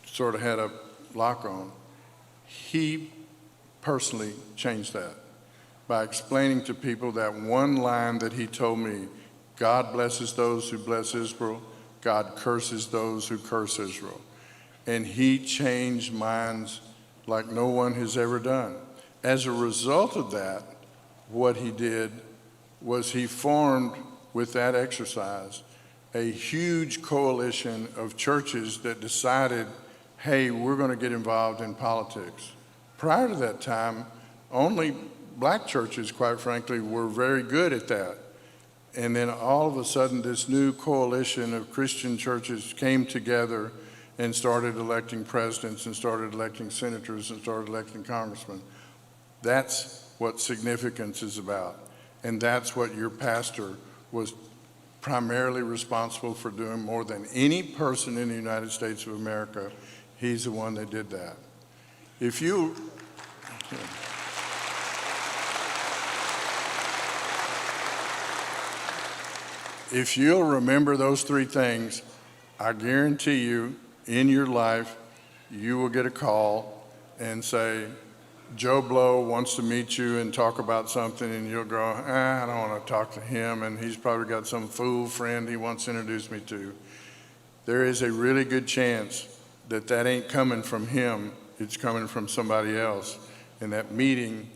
Speaker 9: sort of had a lock on. He personally changed that by explaining to people that one line that he told me, God blesses those who bless Israel, God curses those who curse Israel. And he changed minds like no one has ever done. As a result of that, what he did was he formed, with that exercise, a huge coalition of churches that decided, hey, we're going to get involved in politics. Prior to that time, only black churches, quite frankly, were very good at that. And then all of a sudden, this new coalition of Christian churches came together and started electing presidents and started electing senators and started electing congressmen. That's what significance is about. And that's what your pastor was primarily responsible for doing more than any person in the United States of America. He's the one that did that. If you'll remember those 3 things, I guarantee you, in your life, you will get a call and say, Joe Blow wants to meet you and talk about something, and you'll go, I don't want to talk to him, and he's probably got some fool friend he wants to introduce me to. There is a really good chance that that ain't coming from him, it's coming from somebody else. In that meeting,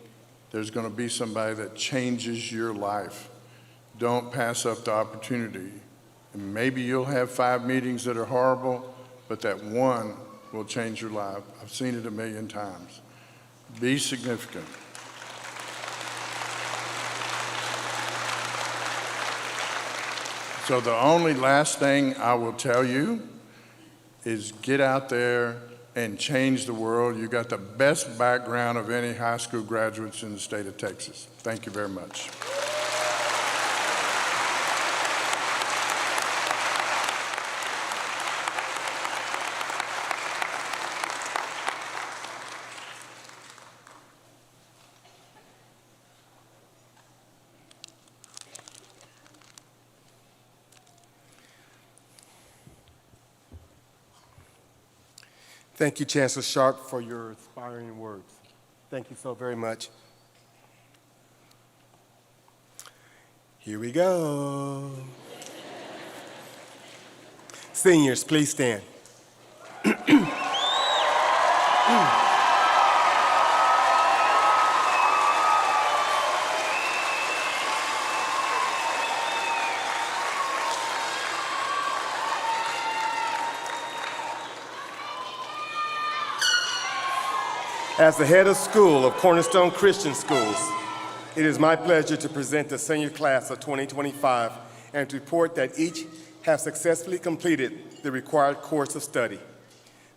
Speaker 9: there's going to be somebody that changes your life. Don't pass up the opportunity. And maybe you'll have 5 meetings that are horrible, but that one will change your life. I've seen it 1,000,000 times. Be significant. So the only last thing I will tell you is get out there and change the world. You got the best background of any high school graduates in the state of Texas. Thank you very much.
Speaker 3: Thank you, Chancellor Sharp, for your inspiring words. Thank you so very much. Here we go. Seniors, please stand. As the head of school of Cornerstone Christian Schools, it is my pleasure to present the senior class of 2025 and to report that each have successfully completed the required course of study.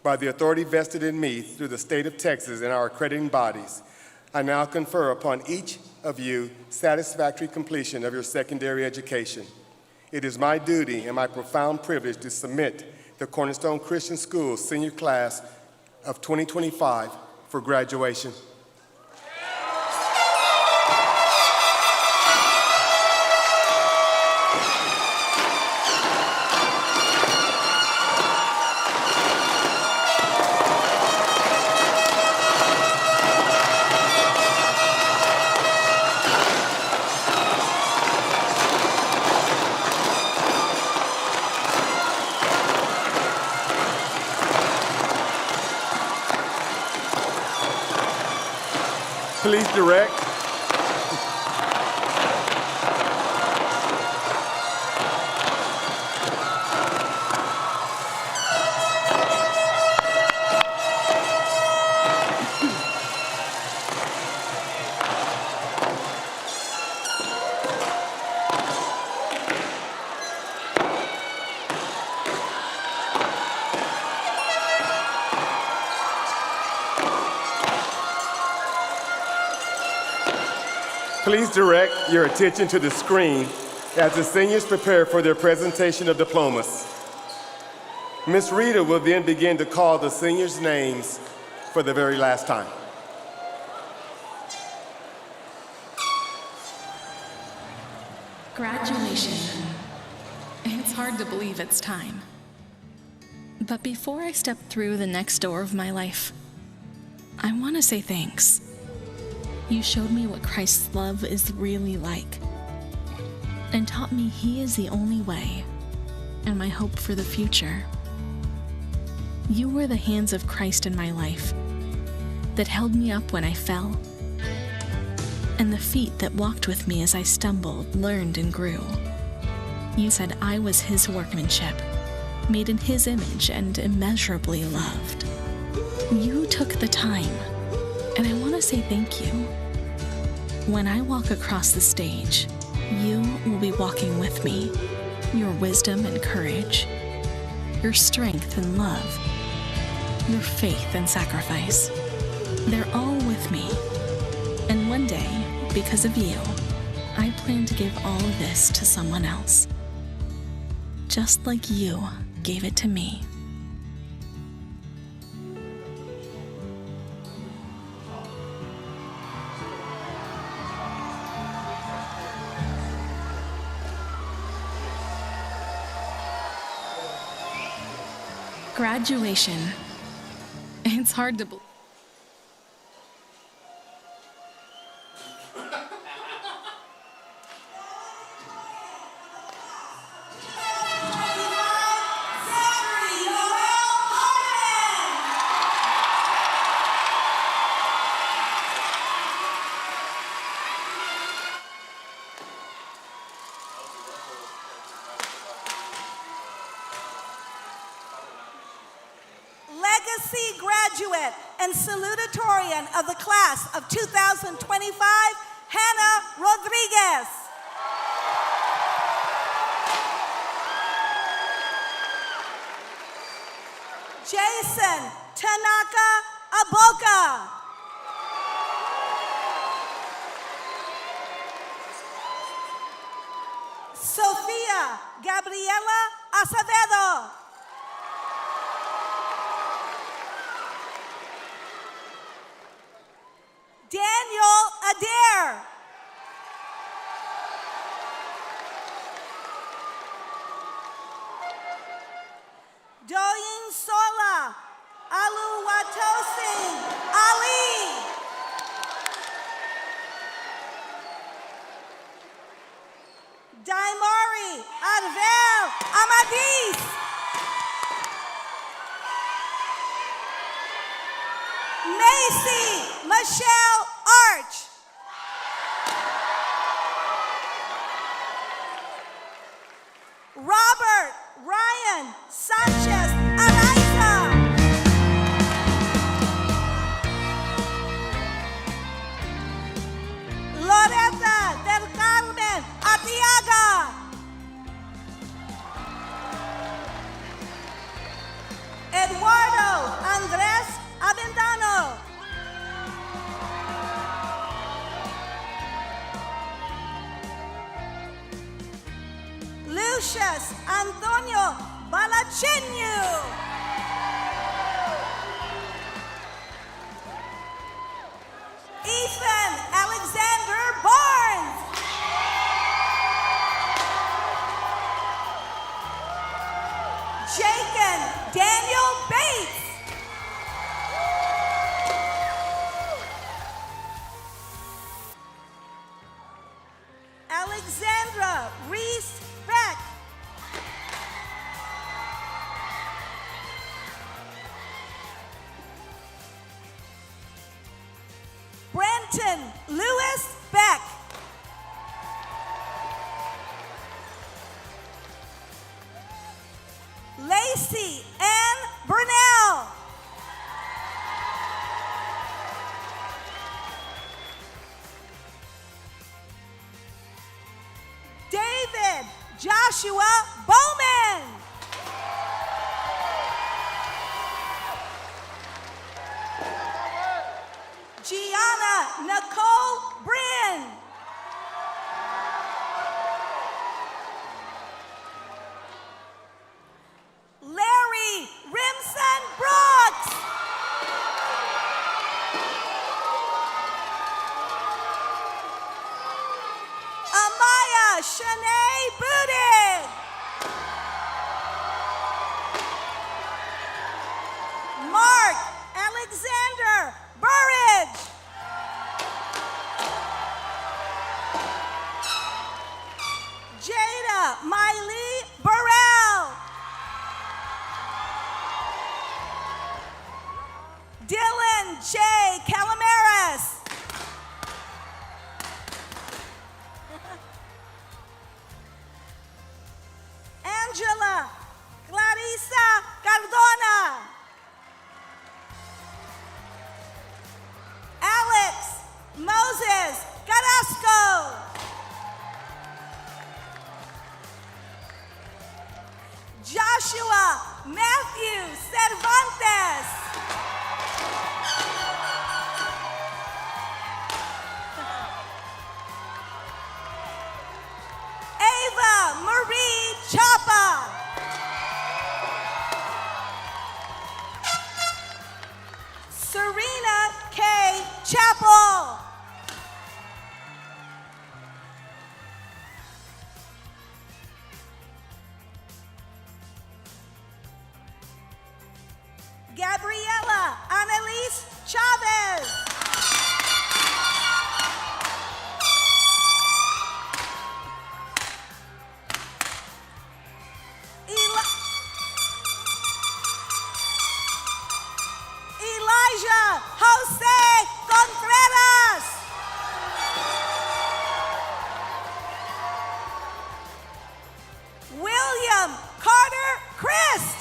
Speaker 3: By the authority vested in me through the state of Texas and our accrediting bodies, I now confer upon each of you satisfactory completion of your secondary education. It is my duty and my profound privilege to submit the Cornerstone Christian Schools senior class of 2025 for graduation. Please direct. Please direct your attention to the screen as the seniors prepare for their presentation of diplomas. Ms. Rita will then begin to call the seniors' names for the very last time.
Speaker 10: Graduation. It's hard to believe it's time. But before I step through the next door of my life, I want to say thanks. You showed me what Christ's love is really like, and taught me He is the only way and my hope for the future. You were the hands of Christ in my life that held me up when I fell, and the feet that walked with me as I stumbled, learned, and grew. You said I was His workmanship, made in His image and immeasurably loved. You took the time, and I want to say thank you. When I walk across the stage, you will be walking with me. Your wisdom and courage, your strength and love, your faith and sacrifice. They're all with me. And one day, because of you, I plan to give all of this to someone else. Just like you gave it to me. Graduation. It's hard to believe.
Speaker 11: Legacy graduate and salutatorian of the class of 2025, Hannah Rodriguez. Jason Tanaka Aboka. Sofia Gabriela Acevedo. Daniel Adair. Doyin Sola Aluwani. Amadis. Macy Michelle Arch. Robert Ryan Sanchez Araiza. Loretta del Carmen Atiaga. Eduardo Andres Avendano. Lucius Antonio Balacheño. Ethan Alexander Barnes. Jacob Daniel Bates. Alexandra Reese Beck. Brenton Lewis Beck. Lacey Ann Burnell. David Joshua Bowman. Gianna Nicole Bryn. Larry Rimson Brooks. Amaya Shanae Booty. Mark Alexander Burridge. Jada Miley Burrell. Dylan J. Calamares. Angela Clarissa Cardona. Alex Moses Carrasco. Joshua Matthew Cervantes. Ava Marie Chapa. Serena K. Chapel. Gabriela Annalise Chavez. Elijah Jose Contreras. William Carter Christ.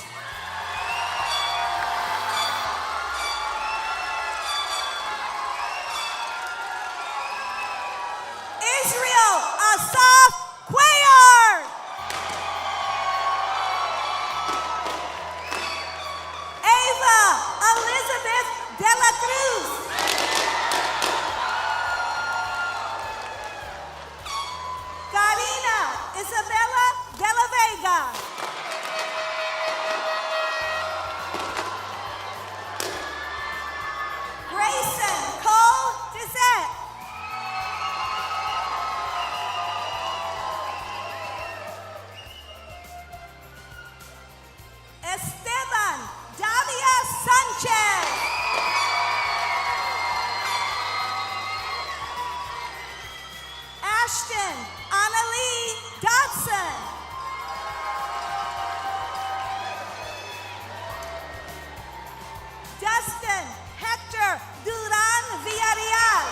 Speaker 11: Justin Hector Duran Villarreal.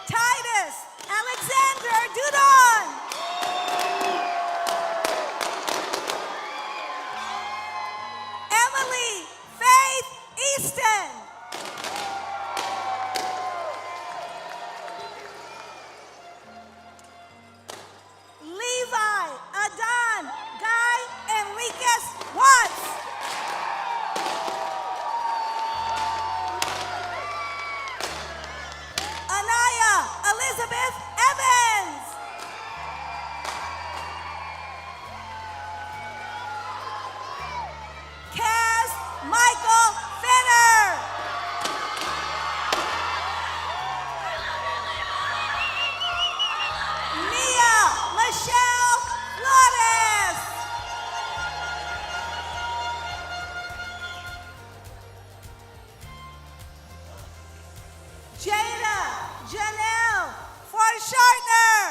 Speaker 11: Titus Alexander Dudon. Emily Faith Easton. Levi Adan Guy Enriquez Watts. Anaya Elizabeth Evans. Cass Michael Finner. Mia Michelle Flores. Jada Janelle Forshardner.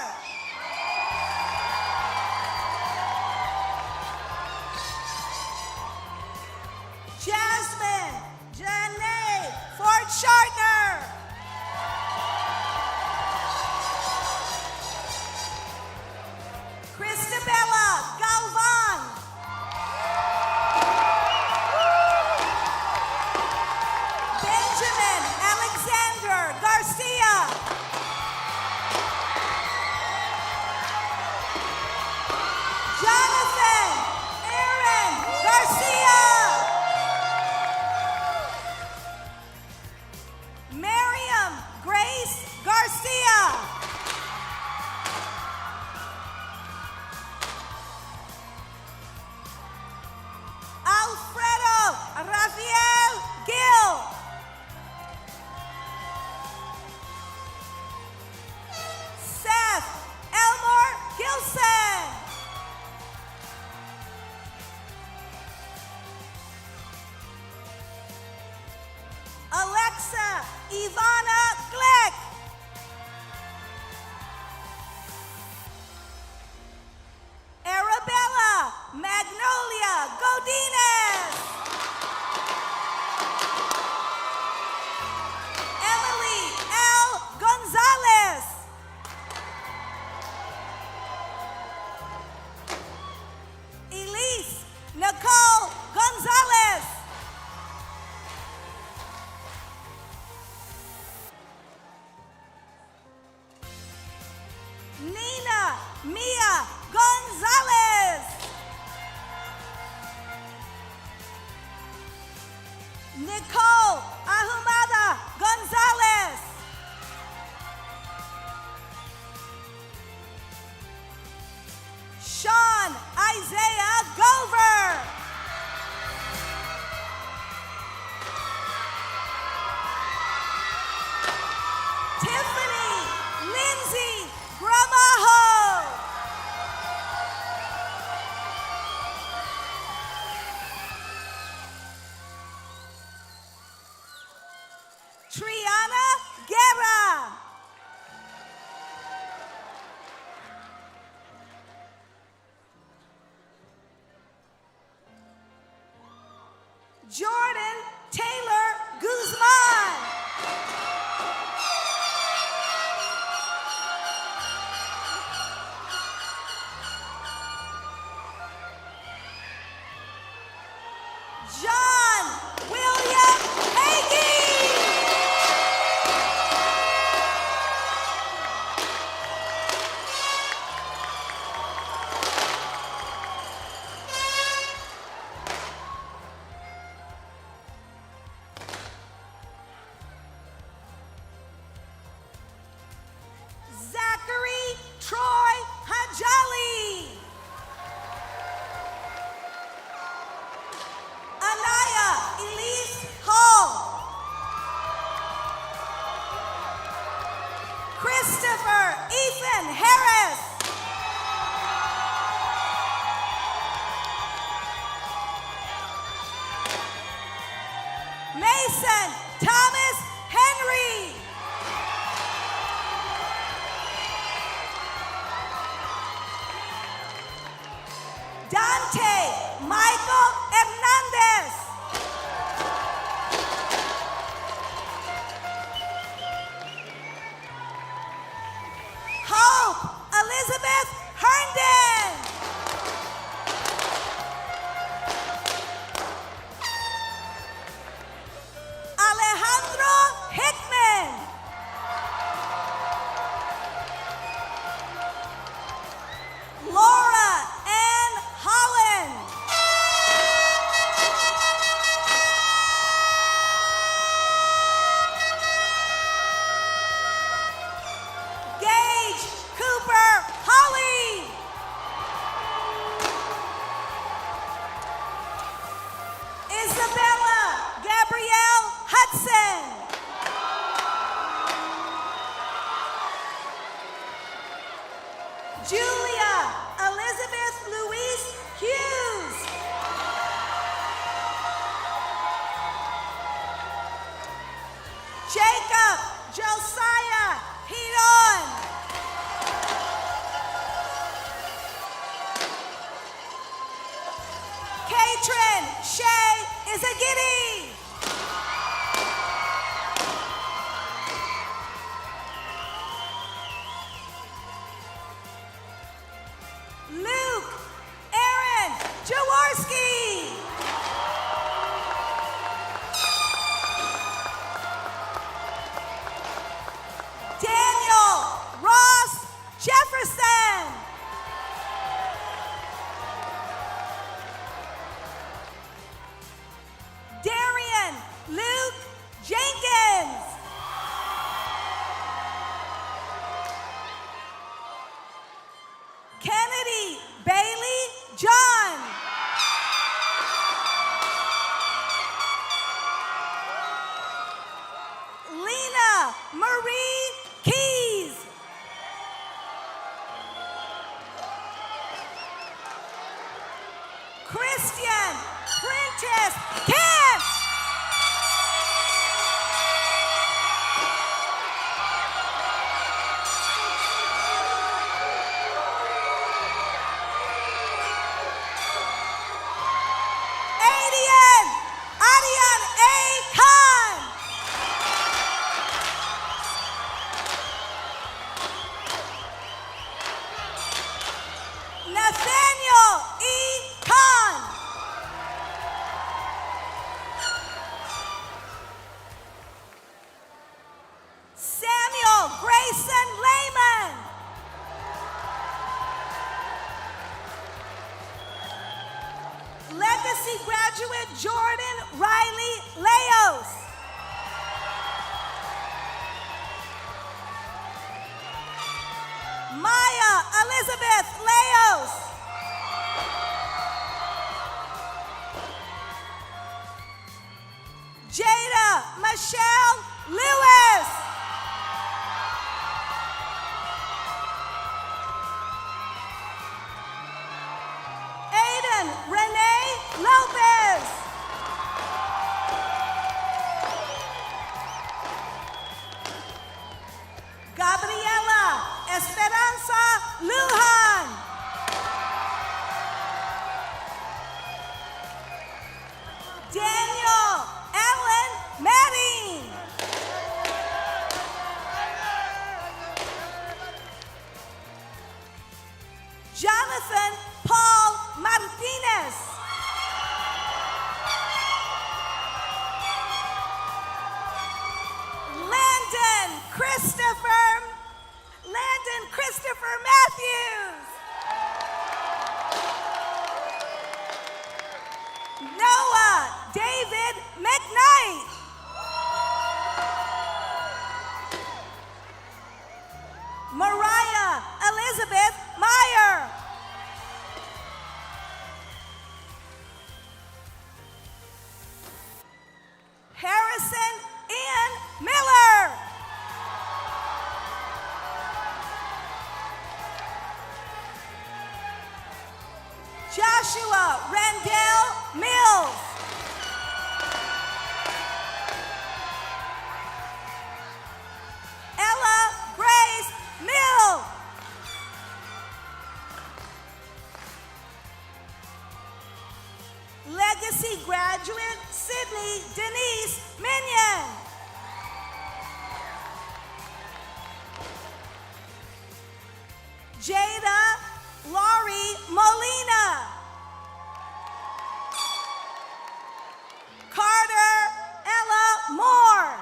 Speaker 11: Jasmine Janae Forshardner. Christabella Galvan. Benjamin Alexander Garcia. Jonathan Aaron Garcia. Miriam Grace Garcia. Alfredo Rafael Gill. Seth Elmore Gilson. Alexa Ivana Glick. Arabella Magnolia Godinez. Emily L. Gonzalez. Elise Nicole Gonzalez. Nina Mia Gonzalez. Nicole Ahumada Gonzalez. Sean Isaiah Gover. Tiffany Lindsay Gramajo. Triana Guerra. Jordan Taylor Guzman. John William Hagee. Zachary Troy Hajali. Anaya Dante Michael Hernandez. Hope Elizabeth Herndon. Alejandro Hickman. Laura Ann Holland. Gage Cooper Holly. Isabella Gabrielle Hudson. Julia Elizabeth Louise Hughes. Jacob Josiah Hedon. Katrin Shay Izagiri. Luke Aaron Jaworski. Daniel Ross Jefferson. Darian Luke Jenkins. Kennedy Bailey John. Lena Marie Keys. Christian Prentice Kent. Adian A. Khan. Nathaniel E. Khan. Samuel Grayson Lehman. Legacy graduate Jordan Riley Leos. Maya Elizabeth Leos. Jada Michelle Lewis. Aiden Renee Lopez. Gabriela Esperanza Lujan. Daniel Allen Madding. Jonathan Paul Martinez. Landon Christopher Matthews. Noah David McKnight. Mariah Elizabeth Meyer. Harrison Ian Miller. Joshua Randell Mills. Ella Grace Mill. Legacy graduate Sydney Denise Minion. Jada Laurie Molina. Carter Ella Moore.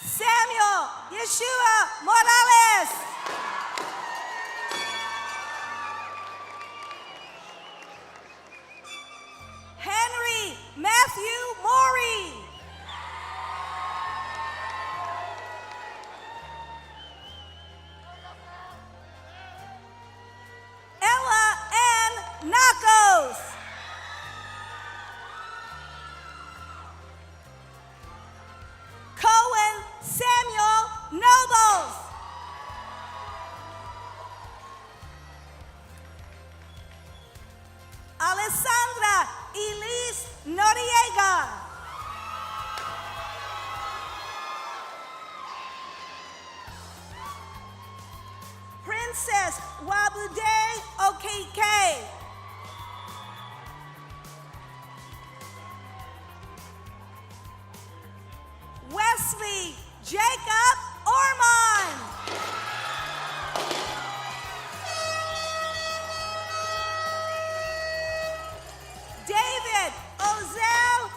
Speaker 11: Samuel Yeshua Morales. Henry Matthew Morey. Ella N. Nakos. Cohen Samuel Nobles. Alessandra Elise Noriega. Princess Wabude Okeke. Wesley Jacob Ormond. David Ozel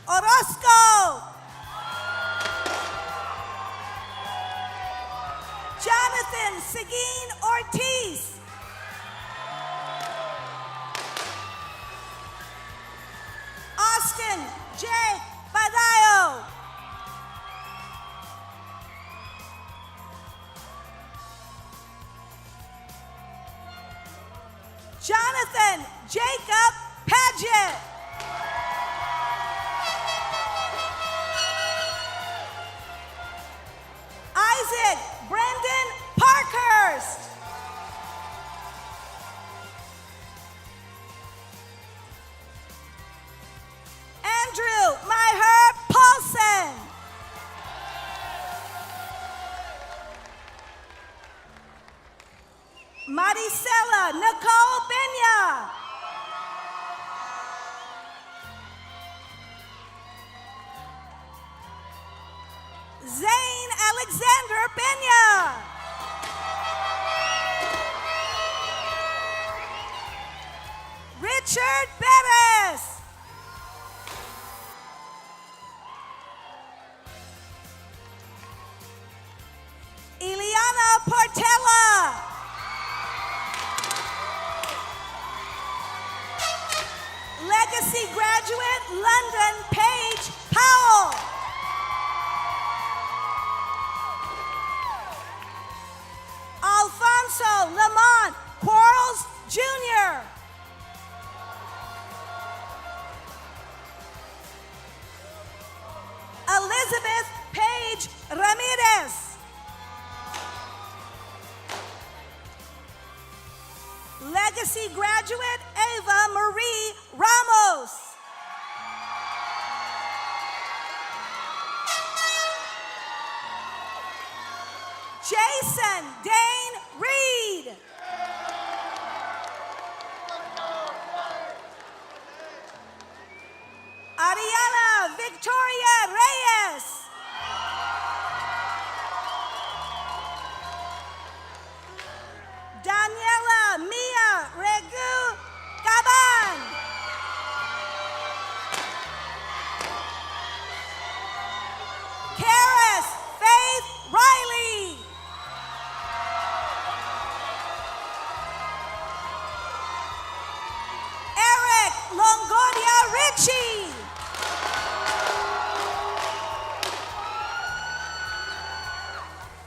Speaker 11: Orozco. Jonathan Seguin Ortiz. Austin J. Badayo. Jonathan Jacob Paget. Isaac Brendan Parkhurst. Andrew Myher Paulson. Maricela Nicole Benya. Zane Alexander Benya. Richard Perez. Ileana Portela. Legacy graduate London Paige Powell. Alfonso Lamont Quarles Jr. Elizabeth Paige Ramirez. Legacy graduate Ava Marie Ramos. Jason Dane Reed. Ariana Victoria Reyes. Daniela Mia Regu Caban. Karis Faith Riley. Eric Longoria Ritchie.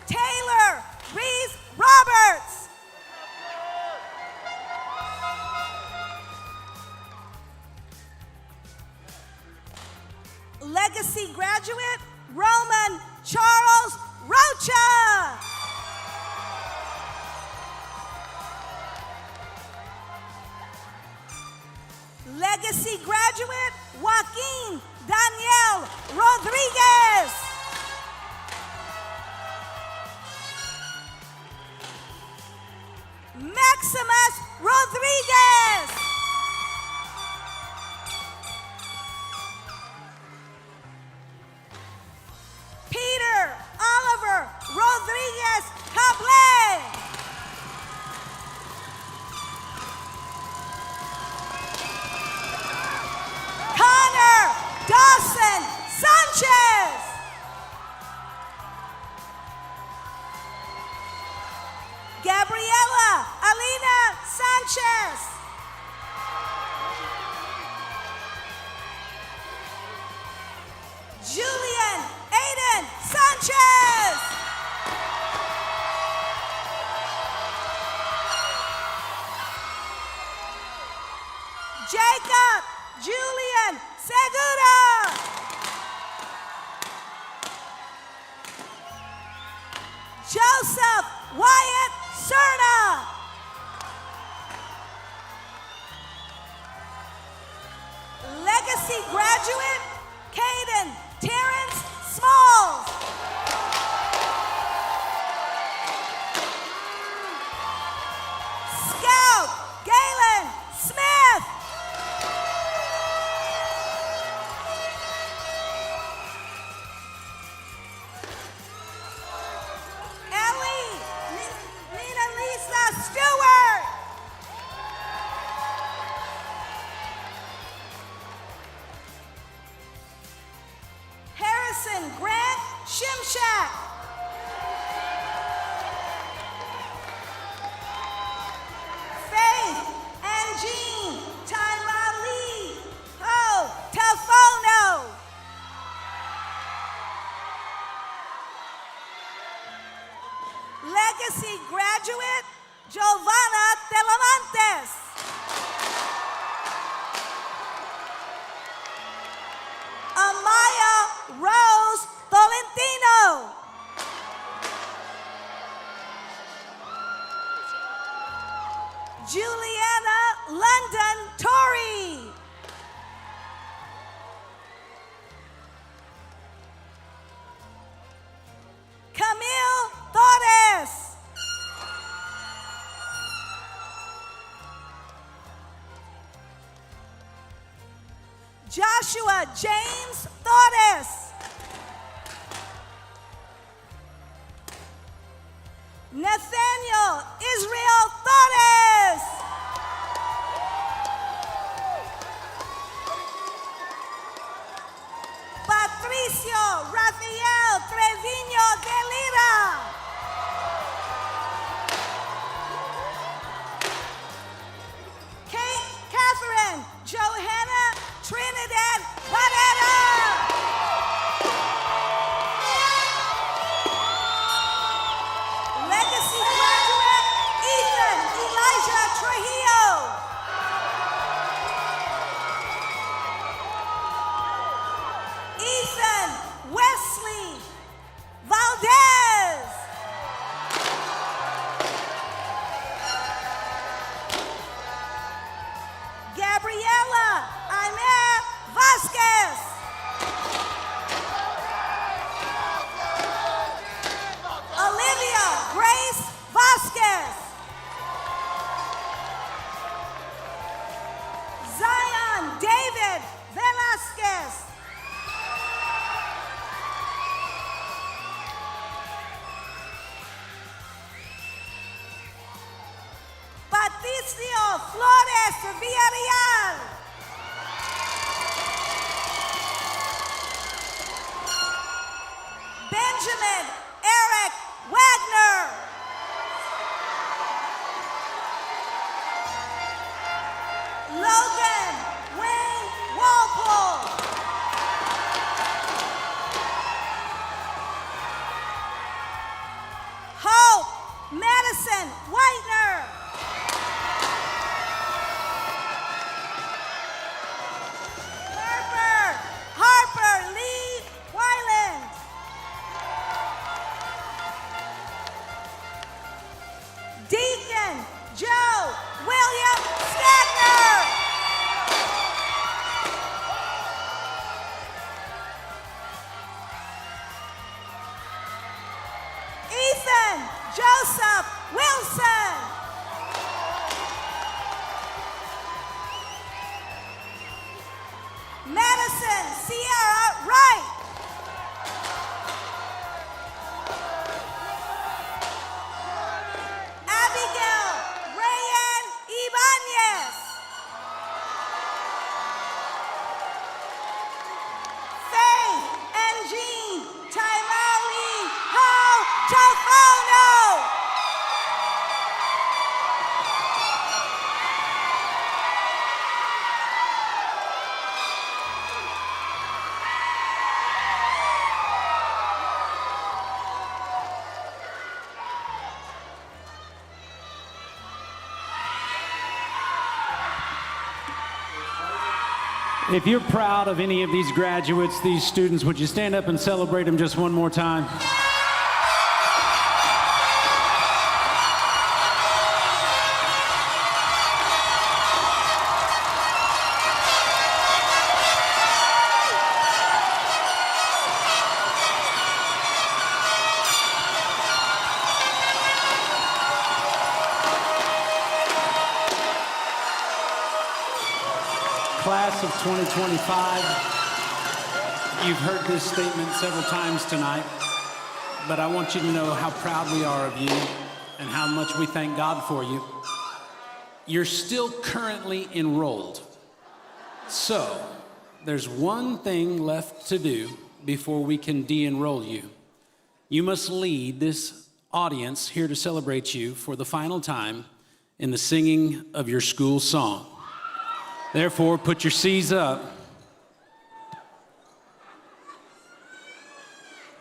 Speaker 11: Taylor Reese Roberts. Legacy graduate Roman Charles Rocha. Legacy graduate Joaquin Daniel Rodriguez. Torres Cablé. Connor Dawson Sanchez. Gabriela Alina Sanchez. Julian Aiden Sanchez. Jacob Julian Segura. Joseph Wyatt Serna. Legacy graduate Caden Terrence Smalls. Scout Galen Smith. Ellie Nina Lisa Stewart. Harrison Grant Shimshak. Faith and Jean Taimali Ho Tafono. Legacy graduate Giovanna Telemontes. Amaya Rose Tolentino. Juliana London Torrey. Camille Torres. Joshua James Torres. Nathaniel Israel Torres. Patricio Rafael Trevino de Lira. Kate Catherine Johanna Trinidad Barrera. Legacy graduate Ethan Elijah Trujillo. Ethan Wesley Valdez. Gabriela Aimee Vasquez. Olivia Grace Vasquez. Zion David Velasquez. Patricio Flores Villarreal. Benjamin Eric Wagner. Logan Wayne Walpole. Hope Madison Whitener. Harper Lee Wyland. Deacon Joe William Stagner. Ethan Joseph Wilson. Madison Sierra Wright.
Speaker 12: If you're proud of any of these graduates, these students, would you stand up and celebrate them just one more time? Class of 2025, you've heard this statement several times tonight, but I want you to know how proud we are of you and how much we thank God for you. You're still currently enrolled. So, there's one thing left to do before we can de-enroll you. You must lead this audience here to celebrate you for the final time in the singing of your school song. Therefore, put your C's up.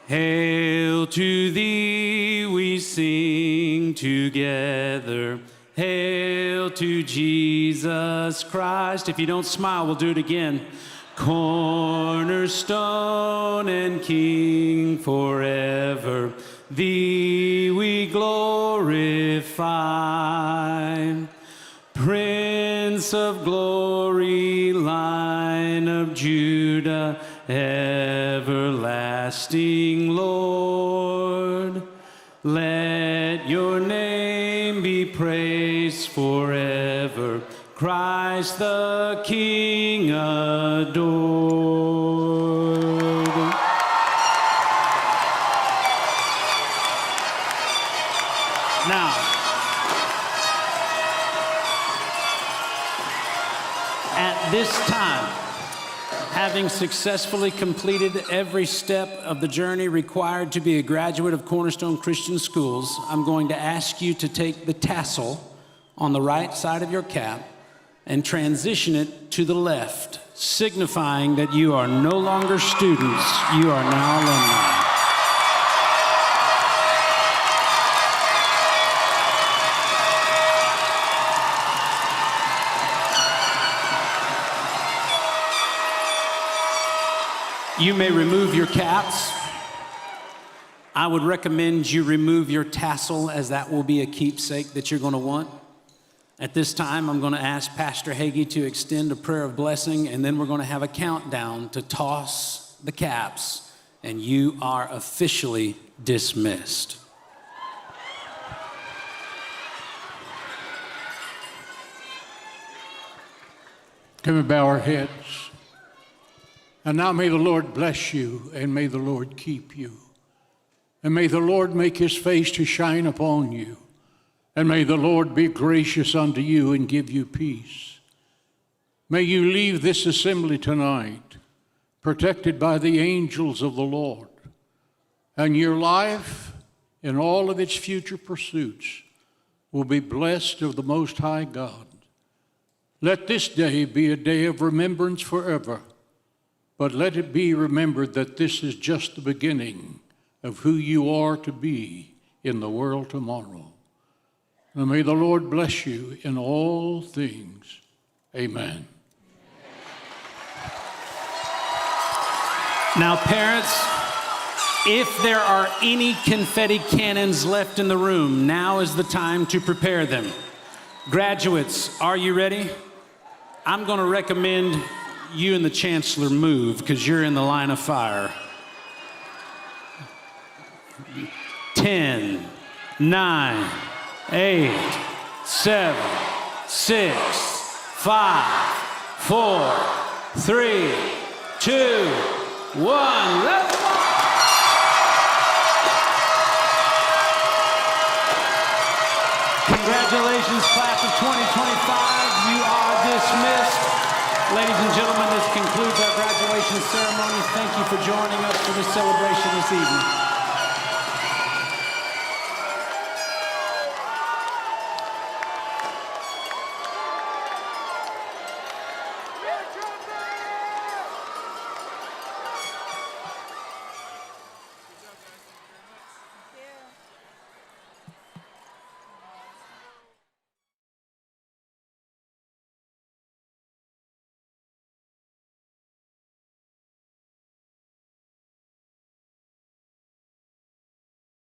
Speaker 12: Hail to thee, we sing together. Hail to Jesus Christ. If you don't smile, we'll do it again. Cornerstone and King forever, thee we glorify. Prince of glory, Lion of Judah, everlasting Lord, let your name be praised forever, Christ the King adored. Now, at this time, having successfully completed every step of the journey required to be a graduate of Cornerstone Christian Schools, I'm going to ask you to take the tassel on the right side of your cap and transition it to the left, signifying that you are no longer students, you are now alumni. You may remove your caps. I would recommend you remove your tassel, as that will be a keepsake that you're going to want. At this time, I'm going to ask Pastor Hagee to extend a prayer of blessing, and then we're going to have a countdown to toss the caps, and you are officially dismissed.
Speaker 8: Can we bow our heads? And now may the Lord bless you, and may the Lord keep you. And may the Lord make his face to shine upon you. And may the Lord be gracious unto you and give you peace. May you leave this assembly tonight protected by the angels of the Lord. And your life and all of its future pursuits will be blessed of the Most High God. Let this day be a day of remembrance forever. But let it be remembered that this is just the beginning of who you are to be in the world tomorrow. And may the Lord bless you in all things. Amen.
Speaker 12: Now, parents, if there are any confetti cannons left in the room, now is the time to prepare them. Graduates, are you ready? I'm going to recommend you and the chancellor move because you're in the line of fire. 10, 9, 8, 7, 6, 5, 4, 3, 2, 1. Let's go! Congratulations, class of 2025. You are dismissed. Ladies and gentlemen, this concludes our graduation ceremony. Thank you for joining us for this celebration this evening.